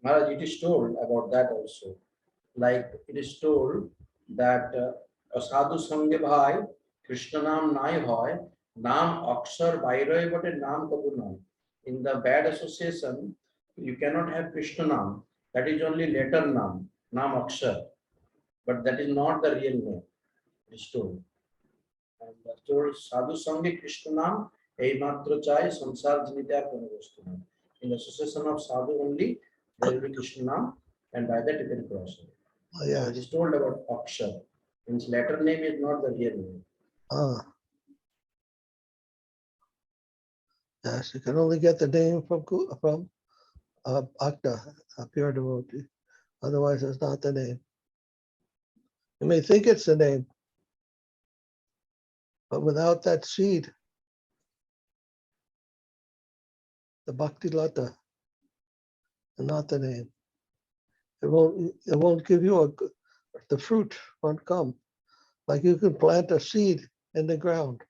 Maharaj, it is told about that also. Like it is told that Sadhu-Sanga bhai, Krishna naam nai hoy, naam akshar bairoy bote naam kabur naam. In the bad association, you cannot have Krishna naam. That is only letter naam akshar. But that is not the real name. It is told. And told Sadhu-Sanga Krishna naam, ei matra chai samsar jinitya pranavastu. In the association of sadhu only, there will be Krishna naam. and by that you can cross it. Oh, yeah. So it is told about Akshar. Means letter name is not the real name. Yes, you can only get the name from Bhakta, a pure devotee. Otherwise, it's not the name. You may think it's the name, but without that seed, the Bhakti Lata, and not the name, it won't give you the fruit won't come. Like you can plant a seed in the ground,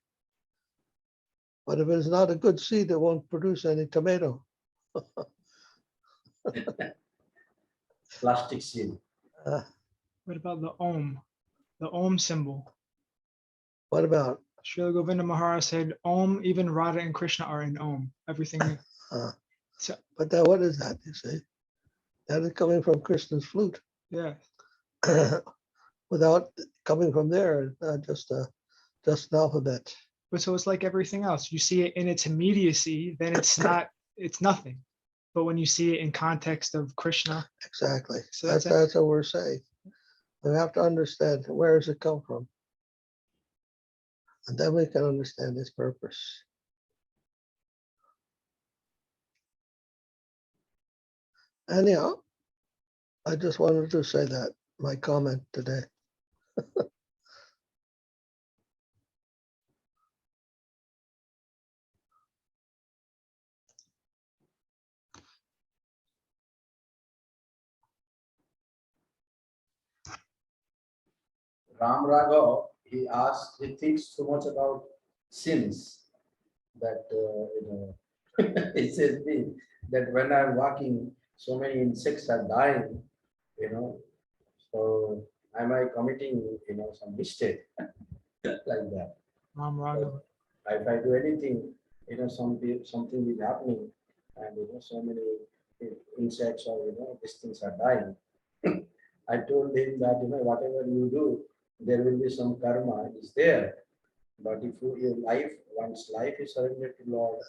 but if it's not a good seed, it won't produce any tomato. Plastic seed. What about the Om? The Om symbol. What about? Srila Govinda Maharaj said, Om, even Radha and Krishna are in Om. Everything. But that, what is that, you see? That is coming from Krishna's flute. Yeah. Without coming from there, just an alphabet. But so it's like everything else. You see it in its immediacy, then it's not, it's nothing. But when you see it in context of Krishna. Exactly. So that's what we're saying. We have to understand, where does it come from? And then we can understand its purpose. Anyhow, I just wanted to say that, my comment today. Ram Raghav, he thinks so much about sins that, he says me that when I'm walking, so many insects are dying, so am I committing, some mistake like that? Ram Raghav. If I do anything, something is happening and, so many insects or, these things are dying. I told him that, whatever you do, there will be some karma is there. But if once life is surrendered to Lord,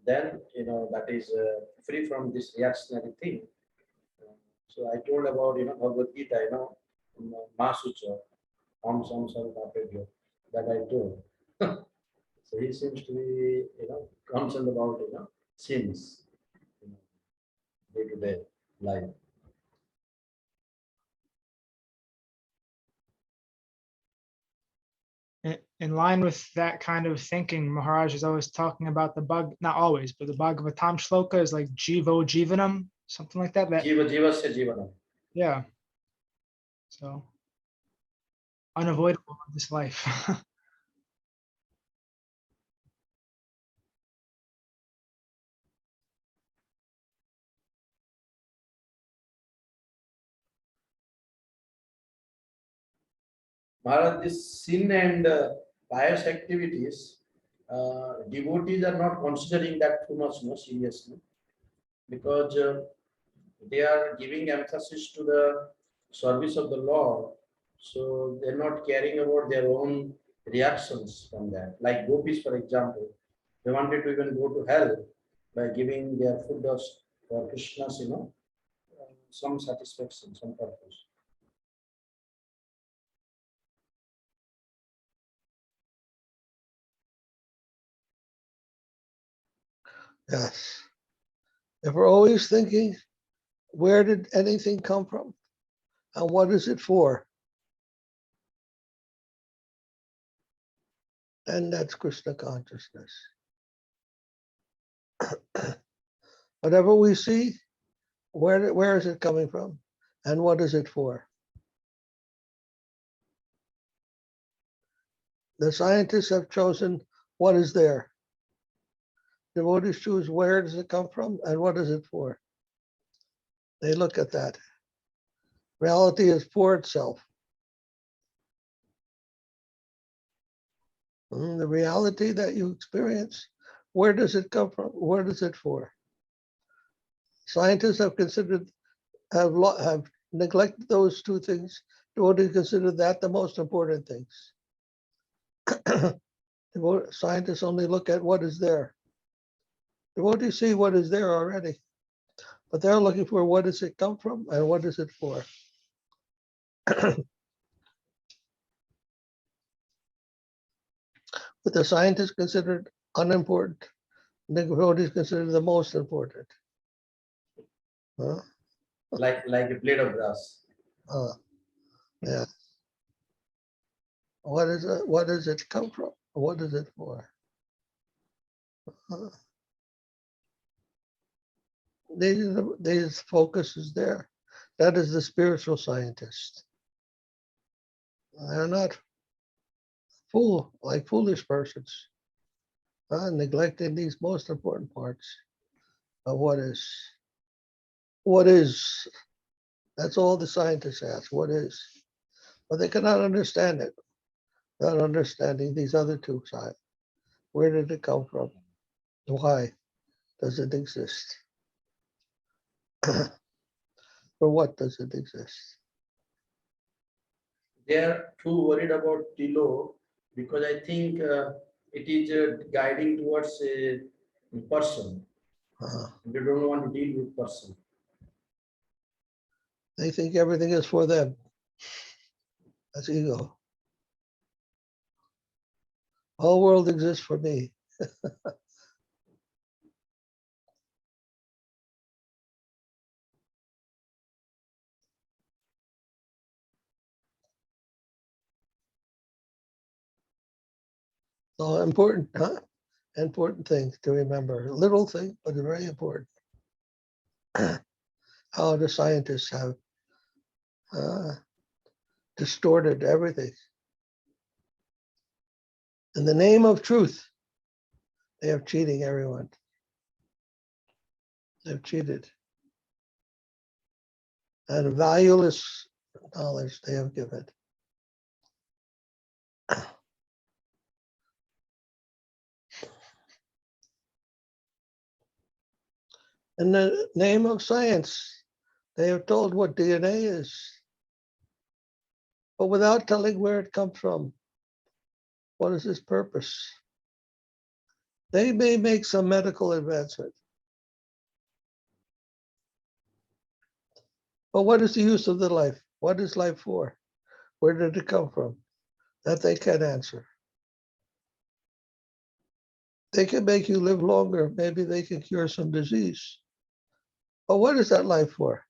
then, that is free from this reactionary thing. So I told about, Bhagavad Gita, Masucha, Om Sam Sarvapabhyo, that I told. So he seems to be, concerned about, sins, day-to-day life. In line with that kind of thinking, Maharaj is always talking about not always, but the Bhagavatam shloka is like Jivo Jivanam, something like that. Jiva Jivasya Jivanam. Yeah. So unavoidable in this life. Maharaj, this sin and pious activities, devotees are not considering that too much seriously, because they are giving emphasis to the service of the Lord. So they're not caring about their own reactions from that. Like gopis, for example, they wanted to even go to hell by giving their food dust for Krishna's, some satisfaction, some purpose. Yes. If we're always thinking, where did anything come from? And what is it for? And that's Krishna consciousness. Whatever we see, where is it coming from? And what is it for? The scientists have chosen what is there. Devotees choose where does it come from and what is it for. They look at that. Reality is for itself. The reality that you experience, where does it come from? What is it for? Scientists have neglected those two things. Devotees consider that the most important things. Scientists only look at what is there. Devotees see what is there already. But they're looking for what does it come from and what is it for. But the scientists considered unimportant. The devotees considered the most important. Huh? Like a blade of grass. Yeah. What is it? What does it come from? What is it for? These focus is there. That is the spiritual scientist. They're not like foolish persons, neglecting these most important parts of what is. What is? That's all the scientists ask. What is? But they cannot understand it. Not understanding these other two sides. Where did it come from? Why does it exist? For what does it exist? They are too worried about Tilo because I think it is guiding towards a person. They don't want to deal with person. They think everything is for them. That's ego. Whole world exists for me. So important, huh? Important thing to remember. Little thing, but very important. How the scientists have distorted everything. In the name of truth, they are cheating everyone. They've cheated. And valueless knowledge they have given. In the name of science, they have told what DNA is, but without telling where it comes from. What is its purpose? They may make some medical advancement. But what is the use of the life? What is life for? Where did it come from? That they can't answer. They can make you live longer. Maybe they can cure some disease. But what is that life for?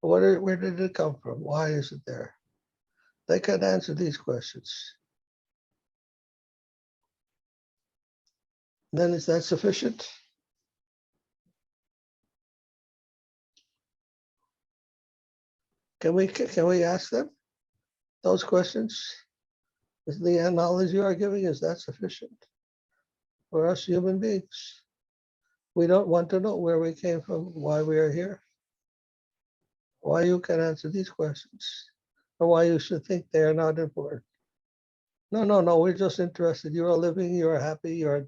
Where did it come from? Why is it there? They can't answer these questions. Then is that sufficient? Can we ask them those questions? Is the knowledge you are giving, is that sufficient for us human beings? We don't want to know where we came from, why we are here, why you can answer these questions, or why you should think they are not important. No, we're just interested. You are living, you are happy, you are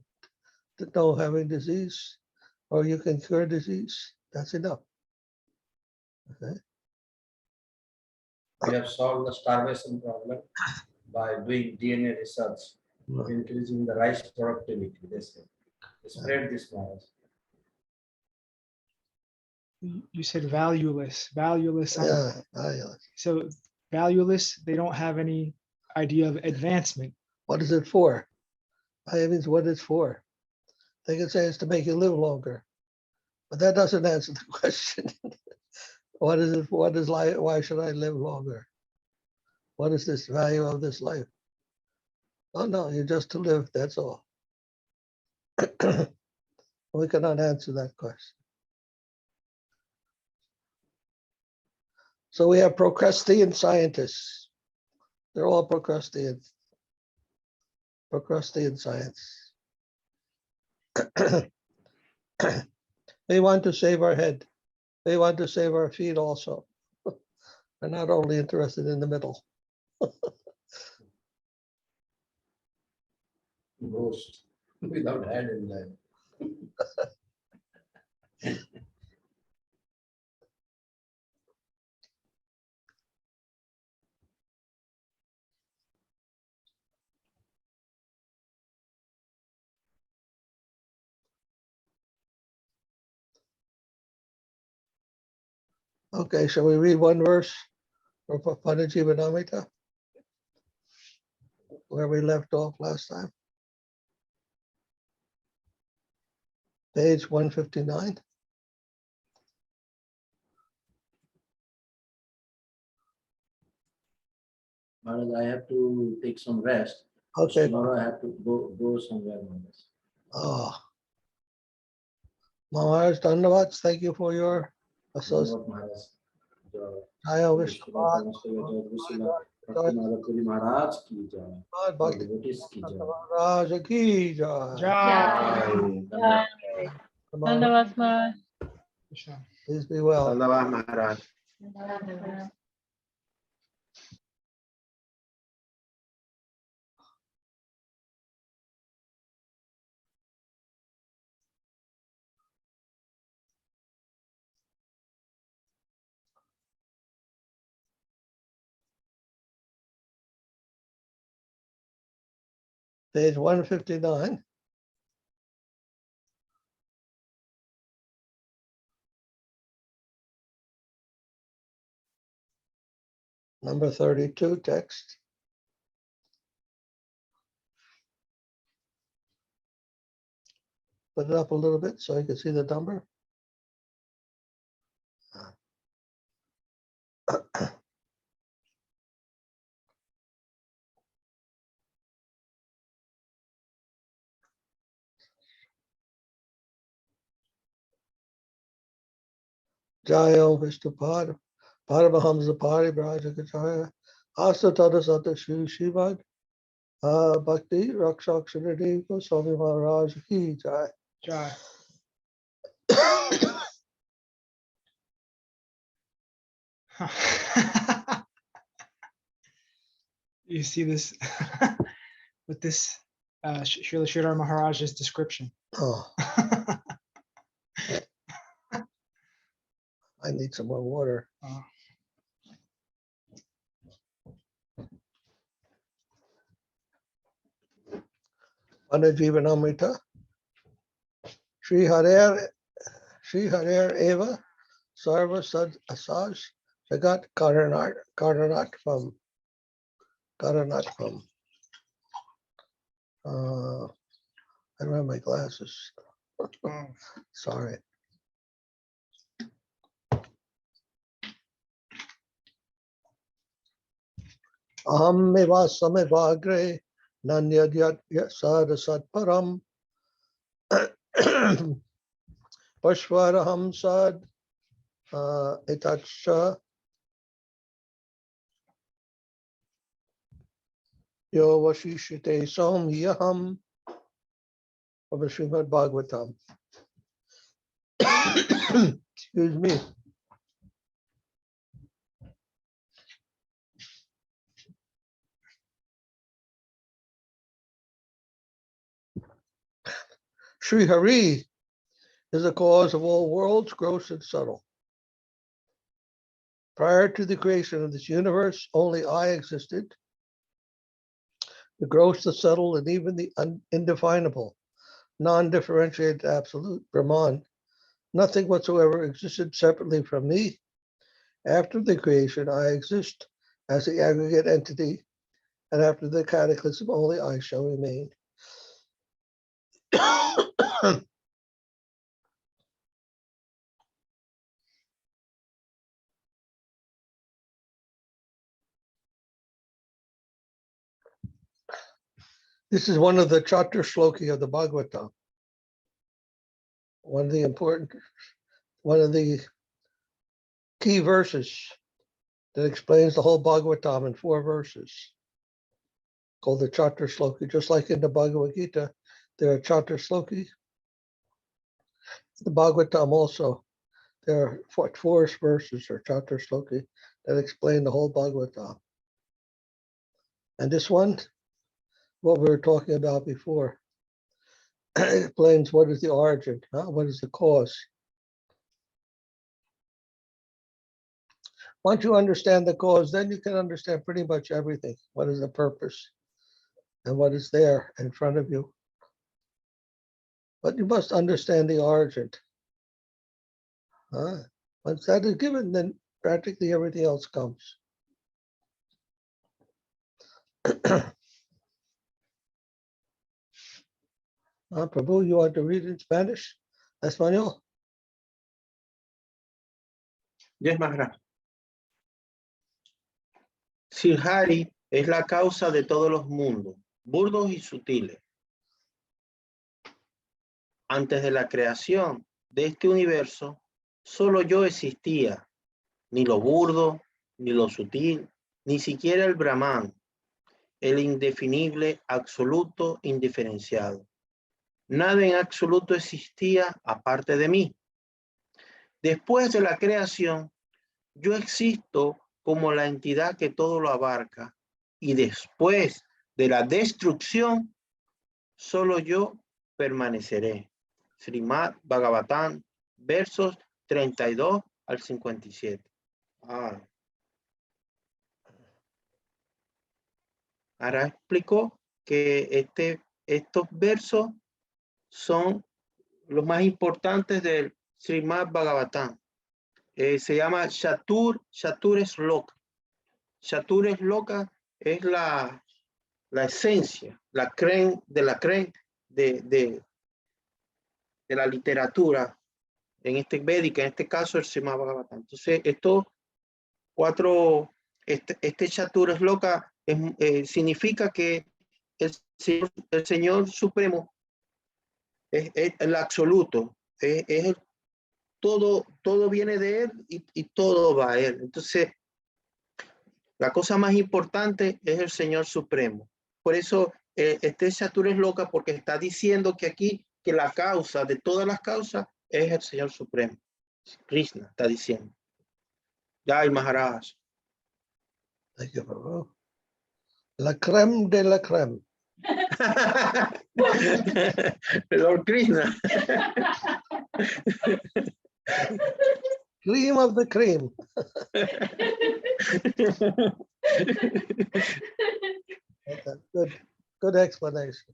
no having disease, or you can cure disease. That's enough. Okay. We have solved the starvation problem by doing DNA research, increasing the rice productivity. They say. They spread this knowledge. You said valueless. Valueless. Yeah, valueless. So valueless, they don't have any idea of advancement. What is it for? It means what it's for. They can say it's to make you live longer, but that doesn't answer the question. What is it? What is life? Why should I live longer? What is this value of this life? Oh no, you're just to live. That's all. We cannot answer that question. So we have Procrustean scientists. They're all Procrustean. Procrustean science. They want to save our head. They want to save our feet also. They're not only interested in the middle. Ghost without head in there. Okay, shall we read one verse from Prapanna Jivanamrita, where we left off last time? Page 159. Maharaj, I have to take some rest. Okay. Tomorrow I have to go somewhere. Oh. Maharaj, Dandavats, thank you for your association. Jaya Vishnupad, Puri Maharaj ki jai. Bhakti Devotees ki jai. Maharaja ki jai. Jai. Dandavats Maharaj. Krishna. Please be well. Dandavats Maharaj. Page 159. Number 32 text. Put it up a little bit so you can see the number. Jaya Vishnupad, Paramahamsa Pari Braja Kachaya, Asa Tata Sata Sripad, Bhakti Rakshak Sri Swami Maharaja ki jai. Jai. You see this with this Srila Sridhara Maharaja's description. Oh, I need some more water. Oh. Prapanna Jivanamrita, Srihare Eva, Sarva Sad Asaj, Jagat Karanat from. I don't have my glasses. Oh. Sorry. Aham meva samevagre nanyadyat sad sat param pashvaraham sad itatsha yo vashishite somyaham of the Srimad Bhagavatam. Excuse me. Sri Hari is the cause of all worlds, gross and subtle. Prior to the creation of this universe, only I existed. The gross, the subtle, and even the indefinable, non-differentiated absolute, Brahman, nothing whatsoever existed separately from me. After the creation, I exist as the aggregate entity, and after the cataclysm, only I shall remain. This is one of the Chatur Shloki of the Bhagavatam. One of the key verses that explains the whole Bhagavatam in 4 verses, called the Chatur Shloki. Just like in the Bhagavad Gita, there are Chatur Shloki. The Bhagavatam also, there are 4 verses or Chatur Shloki that explain the whole Bhagavatam. And this one, what we were talking about before, explains what is the origin, what is the cause. Once you understand the cause, then you can understand pretty much everything. What is the purpose and what is there in front of you. But you must understand the origin. Once that is given, then practically everything else comes. Prabhu, you want to read in Spanish? Español? Yes, Maharaja. Srihari es la causa de todos los mundos, burdos y sutiles. Antes de la creación de este universo, solo yo existía, ni lo burdo, ni lo sutil, ni siquiera el Brahman, el indefinible, absoluto, indiferenciado. Nada en absoluto existía aparte de mí. Después de la creación, yo existo como la entidad que todo lo abarca, y después de la destrucción, solo yo permaneceré. Srimad Bhagavatam, versos 32 al 57. Ahora explicó que estos versos son los más importantes del Srimad Bhagavatam. Se llama Chatur Shloka. Chatur Shloka es la esencia, la creme de la creme de la literatura, en este védica, en este caso el Srimad Bhagavatam. Entonces, estos cuatro, este Chatur Shloka significa que el Señor Supremo es el absoluto, es todo viene de él y todo va a él. Entonces, la cosa más importante es el Señor Supremo. Por eso, este Chatur Shloka, porque está diciendo que aquí, que la causa de todas las causas es el Señor Supremo. Krishna está diciendo. Jai Maharaj. Thank you, Prabhu. La creme de la creme. Lord Krishna. Cream of the cream. Okay, good explanation.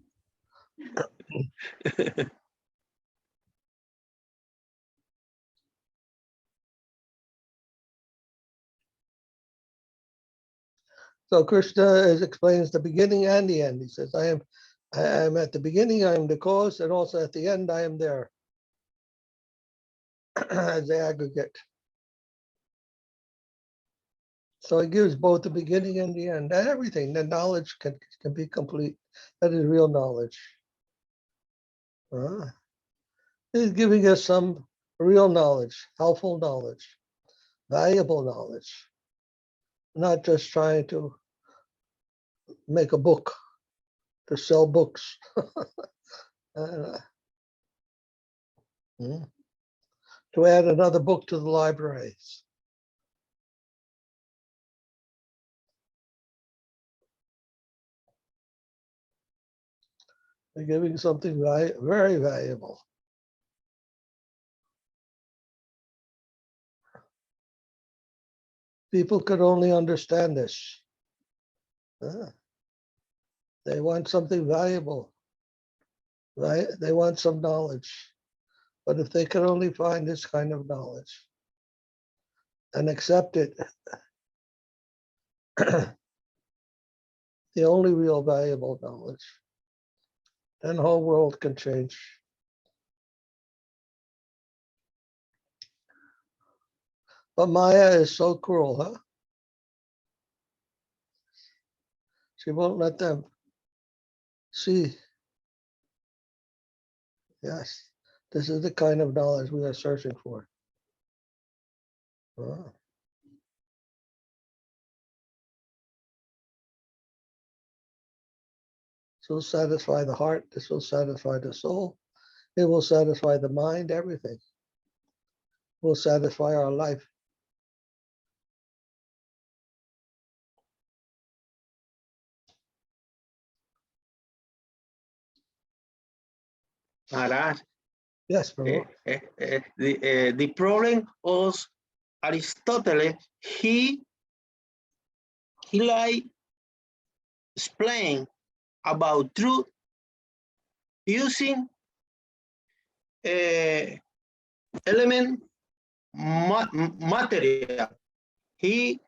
So Krishna explains the beginning and the end. He says, I am at the beginning, I am the cause, and also at the end, I am there as the aggregate. So he gives both the beginning and the end, and everything. The knowledge can be complete. That is real knowledge. He's giving us some real knowledge, helpful knowledge, valuable knowledge, not just trying to make a book, to sell books. To add another book to the libraries. They're giving something very valuable. People could only understand this. They want something valuable, right? They want some knowledge. But if they can only find this kind of knowledge and accept it, the only real valuable knowledge, then the whole world can change. But Maya is so cruel, huh? She won't let them see. Yes, this is the kind of knowledge we are searching for. This will satisfy the heart. This will satisfy the soul. It will satisfy the mind, everything. It will satisfy our life. Maharaj. Yes, Prabhu. The problem of Aristotle, he like explain about truth using element material. He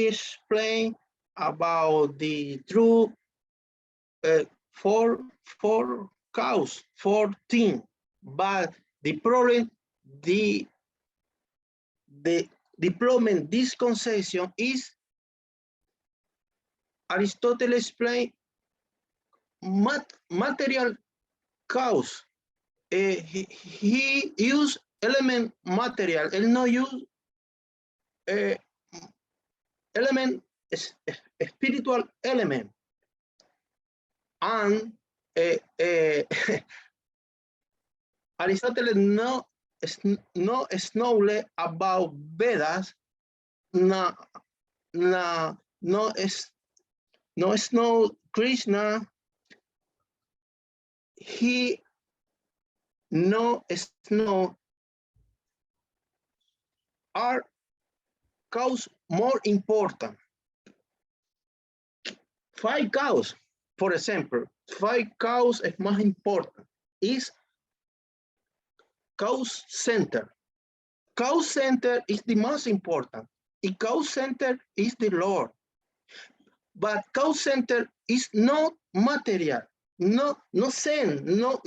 explained about the true four cause, 14. But the problem, the deployment, this conception is Aristotle explained material cause. He used element material. Él no use element, spiritual element. And Aristotle no about Vedas, no Krishna. He no are cause more important. 5 cause, for example, 5 cause is más important. Is cause center. Cause center is the most important. The cause center is the Lord. But cause center is not material. No sense. No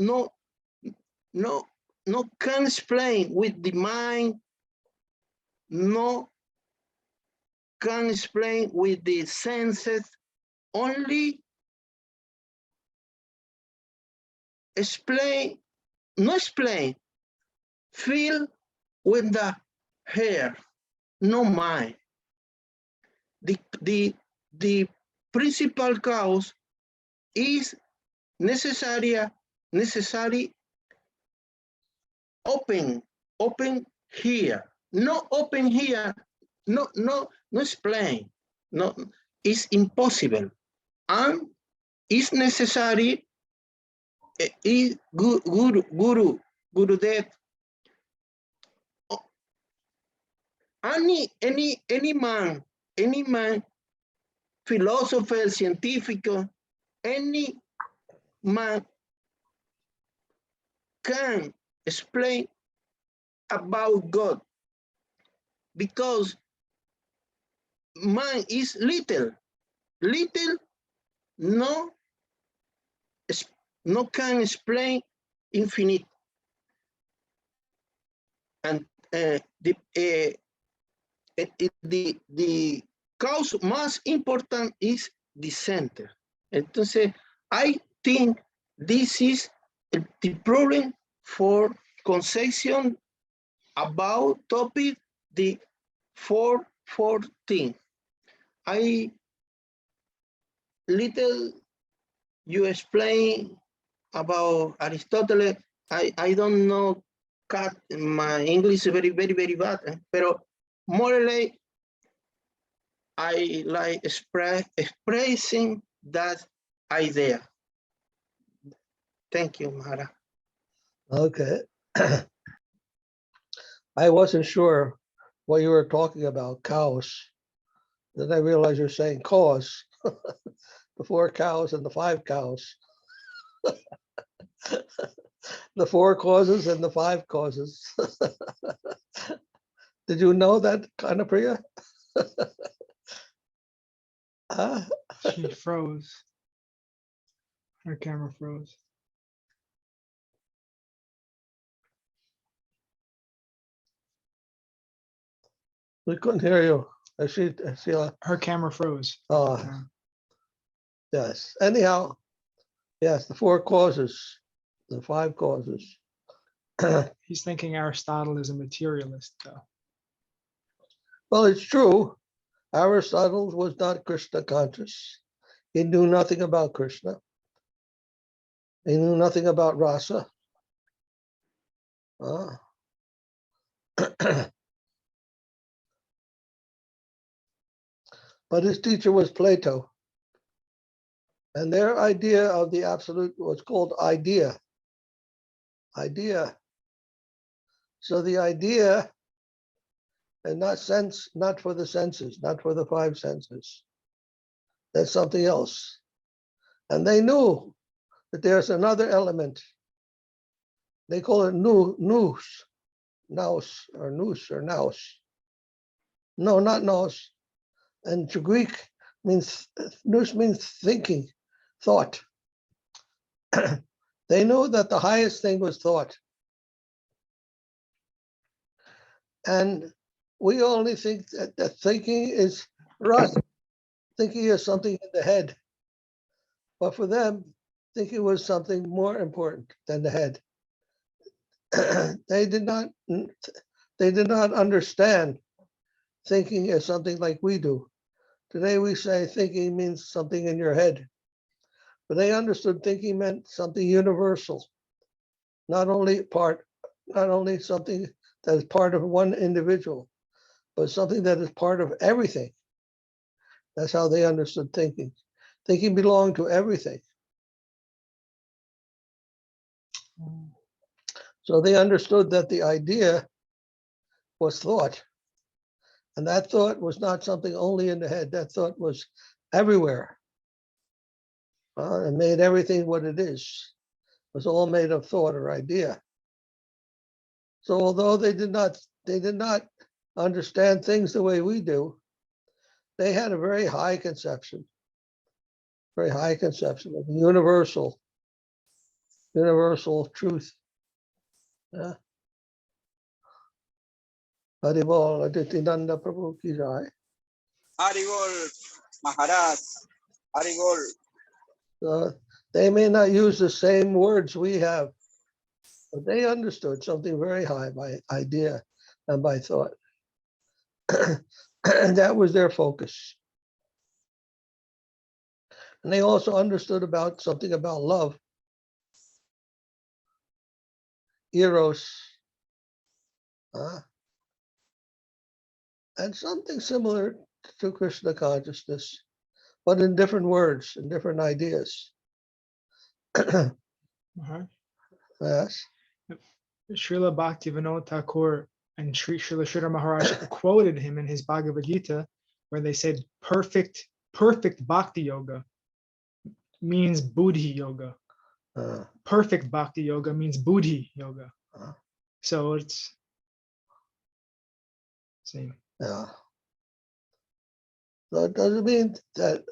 can explain with the mind. No can explain with the senses. Only explain, no explain, feel with the hair, no mind. The principal cause is necessary open here. No open here, no explain. No, it's impossible. And it's necessary Gurudev. Any man, philosopher, scientific, any man can explain about God, because man is little, no can explain infinite. And the cause más important is the center. Entonces, I think this is the problem for conception about topic the 414. I little you explain about Aristotle. I don't know, my English is very bad, pero more or less I like expressing that idea. Thank you, Maharaja. Okay. I wasn't sure what you were talking about, cows. Then I realized you're saying cause. The 4 cows and the 5 cows. The 4 causes and the 5 causes. Did you know that, Kanapriya? She froze. Her camera froze. We couldn't hear you. I see. Her camera froze. Oh, yes. Anyhow, yes, the 4 causes, the 5 causes. He's thinking Aristotle is a materialist, though. Well, it's true. Aristotle was not Krishna conscious. He knew nothing about Krishna. He knew nothing about rasa. But his teacher was Plato. And their idea of the absolute was called idea. Idea. So the idea, and not sense, not for the senses, not for the 5 senses. That's something else. And they knew that there's another element. They call it nous. nous or nous or nous. No, not nous. And to Greek means, nous means thinking, thought. They knew that the highest thing was thought. And we only think that thinking is, for us, thinking is something in the head. But for them, thinking was something more important than the head. They did not understand thinking as something like we do. Today we say thinking means something in your head. But they understood thinking meant something universal, not only something that is part of one individual, but something that is part of everything. That's how they understood thinking. Thinking belonged to everything. So they understood that the idea was thought. And that thought was not something only in the head. That thought was everywhere. It made everything what it is. It was all made of thought or idea. So although they did not understand things the way we do, they had a very high conception of the universal truth. Yeah. Haribol, Adityananda Prabhu ki jai. Haribol, Maharaj, Haribol. They may not use the same words we have, but they understood something very high by idea and by thought. And that was their focus. And they also understood something about love, eros, and something similar to Krishna consciousness, but in different words and different ideas. Yes. Srila Bhaktivinoda Thakur and Srila Sridhara Maharaj quoted him in his Bhagavad Gita, where they said perfect Bhakti Yoga means Buddhi Yoga. Perfect Bhakti Yoga means Buddhi Yoga. So it's same. Yeah. So it doesn't mean that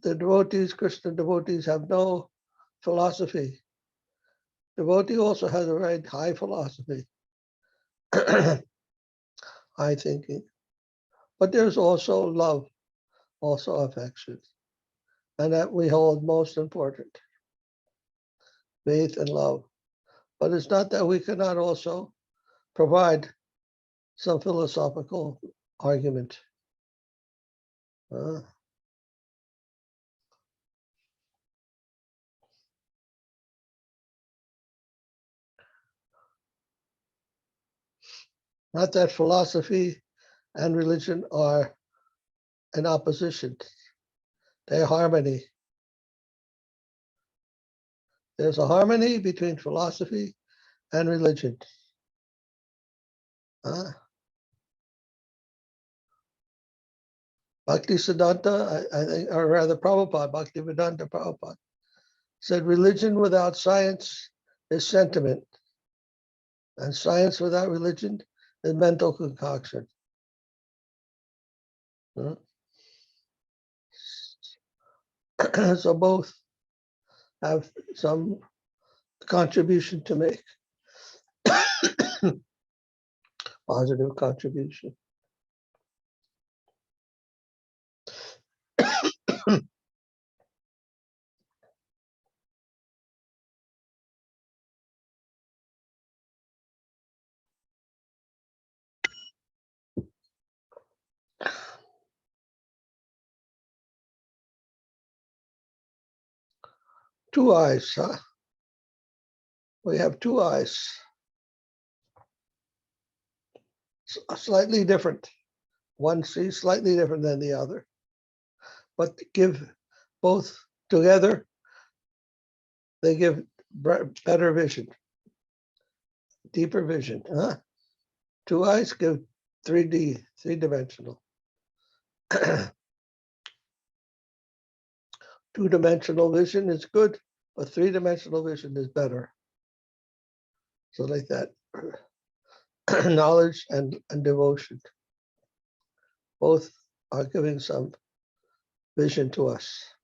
the devotees, Krishna devotees, have no philosophy. Devotee also has a very high philosophy, high thinking. But there's also love, also affection. And that we hold most important, faith and love. But it's not that we cannot also provide some philosophical argument. Not that philosophy and religion are in opposition. They're harmony. There's a harmony between philosophy and religion. Bhakti Siddhanta, I think, or rather Prabhupada, Bhaktivedanta Prabhupada, said religion without science is sentiment, and science without religion is mental concoction. So both have some contribution to make, positive contribution. Two eyes, huh? We have two eyes. Slightly different. One sees slightly different than the other. But give both together, they give better vision, deeper vision. Two eyes give 3D, three-dimensional. Two-dimensional vision is good, but three-dimensional vision is better. So like that, knowledge and devotion. Both are giving some vision to us.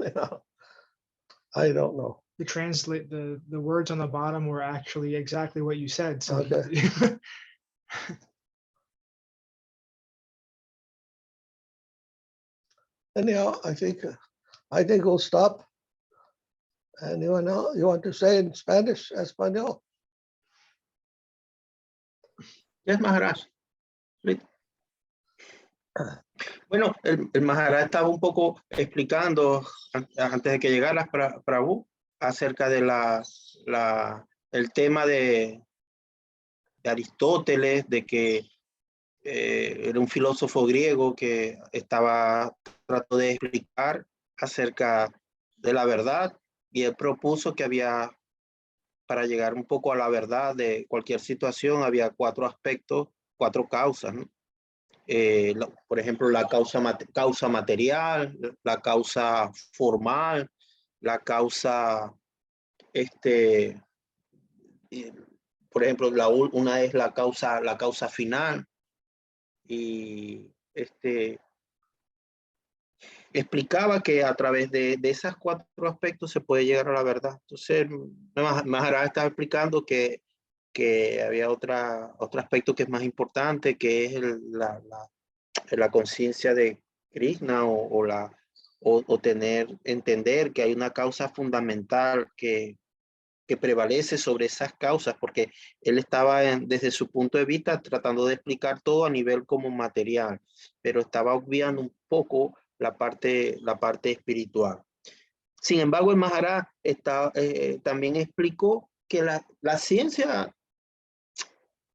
You know, I don't know. To translate, the words on the bottom were actually exactly what you said. So Okay. Anyhow, I think we'll stop. Anyone else you want to say in Spanish, Espanol? Yes, Maharaj. Bueno, el Maharaja estaba un poco explicando antes de que llegara Prabhu acerca de el tema de Aristóteles, de que era un filósofo griego que trató de explicar acerca de la verdad, y él propuso que para llegar un poco a la verdad de cualquier situación, había 4 aspectos, 4 causas, ¿no? Por ejemplo, la causa material, la causa formal, la causa, por ejemplo, una es la causa final, y explicaba que a través de esas 4 aspectos se puede llegar a la verdad. Entonces, Maharaja estaba explicando que había otro aspecto que es más importante, que es la conciencia de Krishna, o entender que hay una causa fundamental que prevalece sobre esas causas, porque él estaba desde su punto de vista tratando de explicar todo a nivel como material, pero estaba obviando un poco la parte espiritual. Sin embargo, el Maharaja también explicó que la ciencia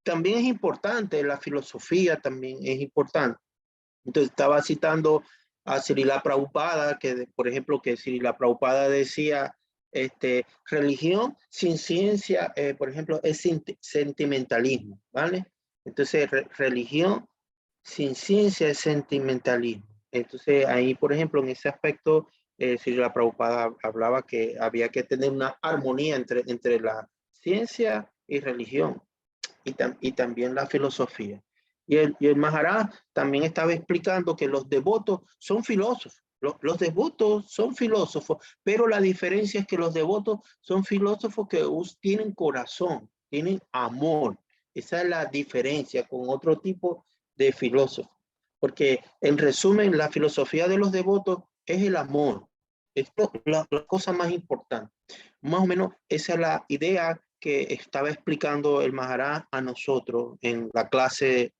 también es importante, la filosofía también es importante. Entonces estaba citando a Srila Prabhupada, por ejemplo, que Srila Prabhupada decía, religión sin ciencia, por ejemplo, es sentimentalismo, ¿vale? Entonces, religión sin ciencia es sentimentalismo. Entonces, ahí, por ejemplo, en ese aspecto, Srila Prabhupada hablaba que había que tener una armonía entre la ciencia y religión, y también la filosofía. Y el Maharaja también estaba explicando que los devotos son filósofos. Los devotos son filósofos, pero la diferencia es que los devotos son filósofos que tienen corazón, tienen amor. Esa es la diferencia con otro tipo de filósofos. Porque, en resumen, la filosofía de los devotos es el amor. Es la cosa más importante. Más o menos esa es la idea que estaba explicando el Maharaja a nosotros en la clase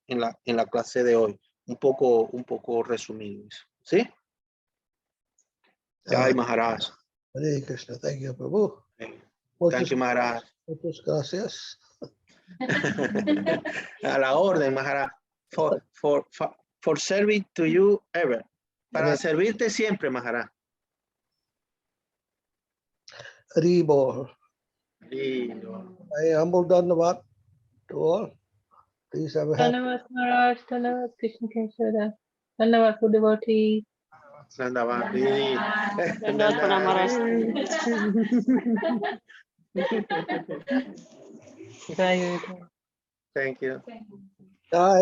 de hoy, un poco resumido eso. ¿Sí? Jai Maharaj. Hare Krishna, thank you, Prabhu. Thank you, Maharaj. Muchas gracias. A la orden, Maharaj. For serving to you ever. Para servirte siempre, Maharaj. Haribol. I humble Dandavat to all. Please have a happy. Dhanyavad Maharaj, Dhanyavad Krishna Keshara, Dhanyavad for devotees. Dhanyavad. Thank you. Bye.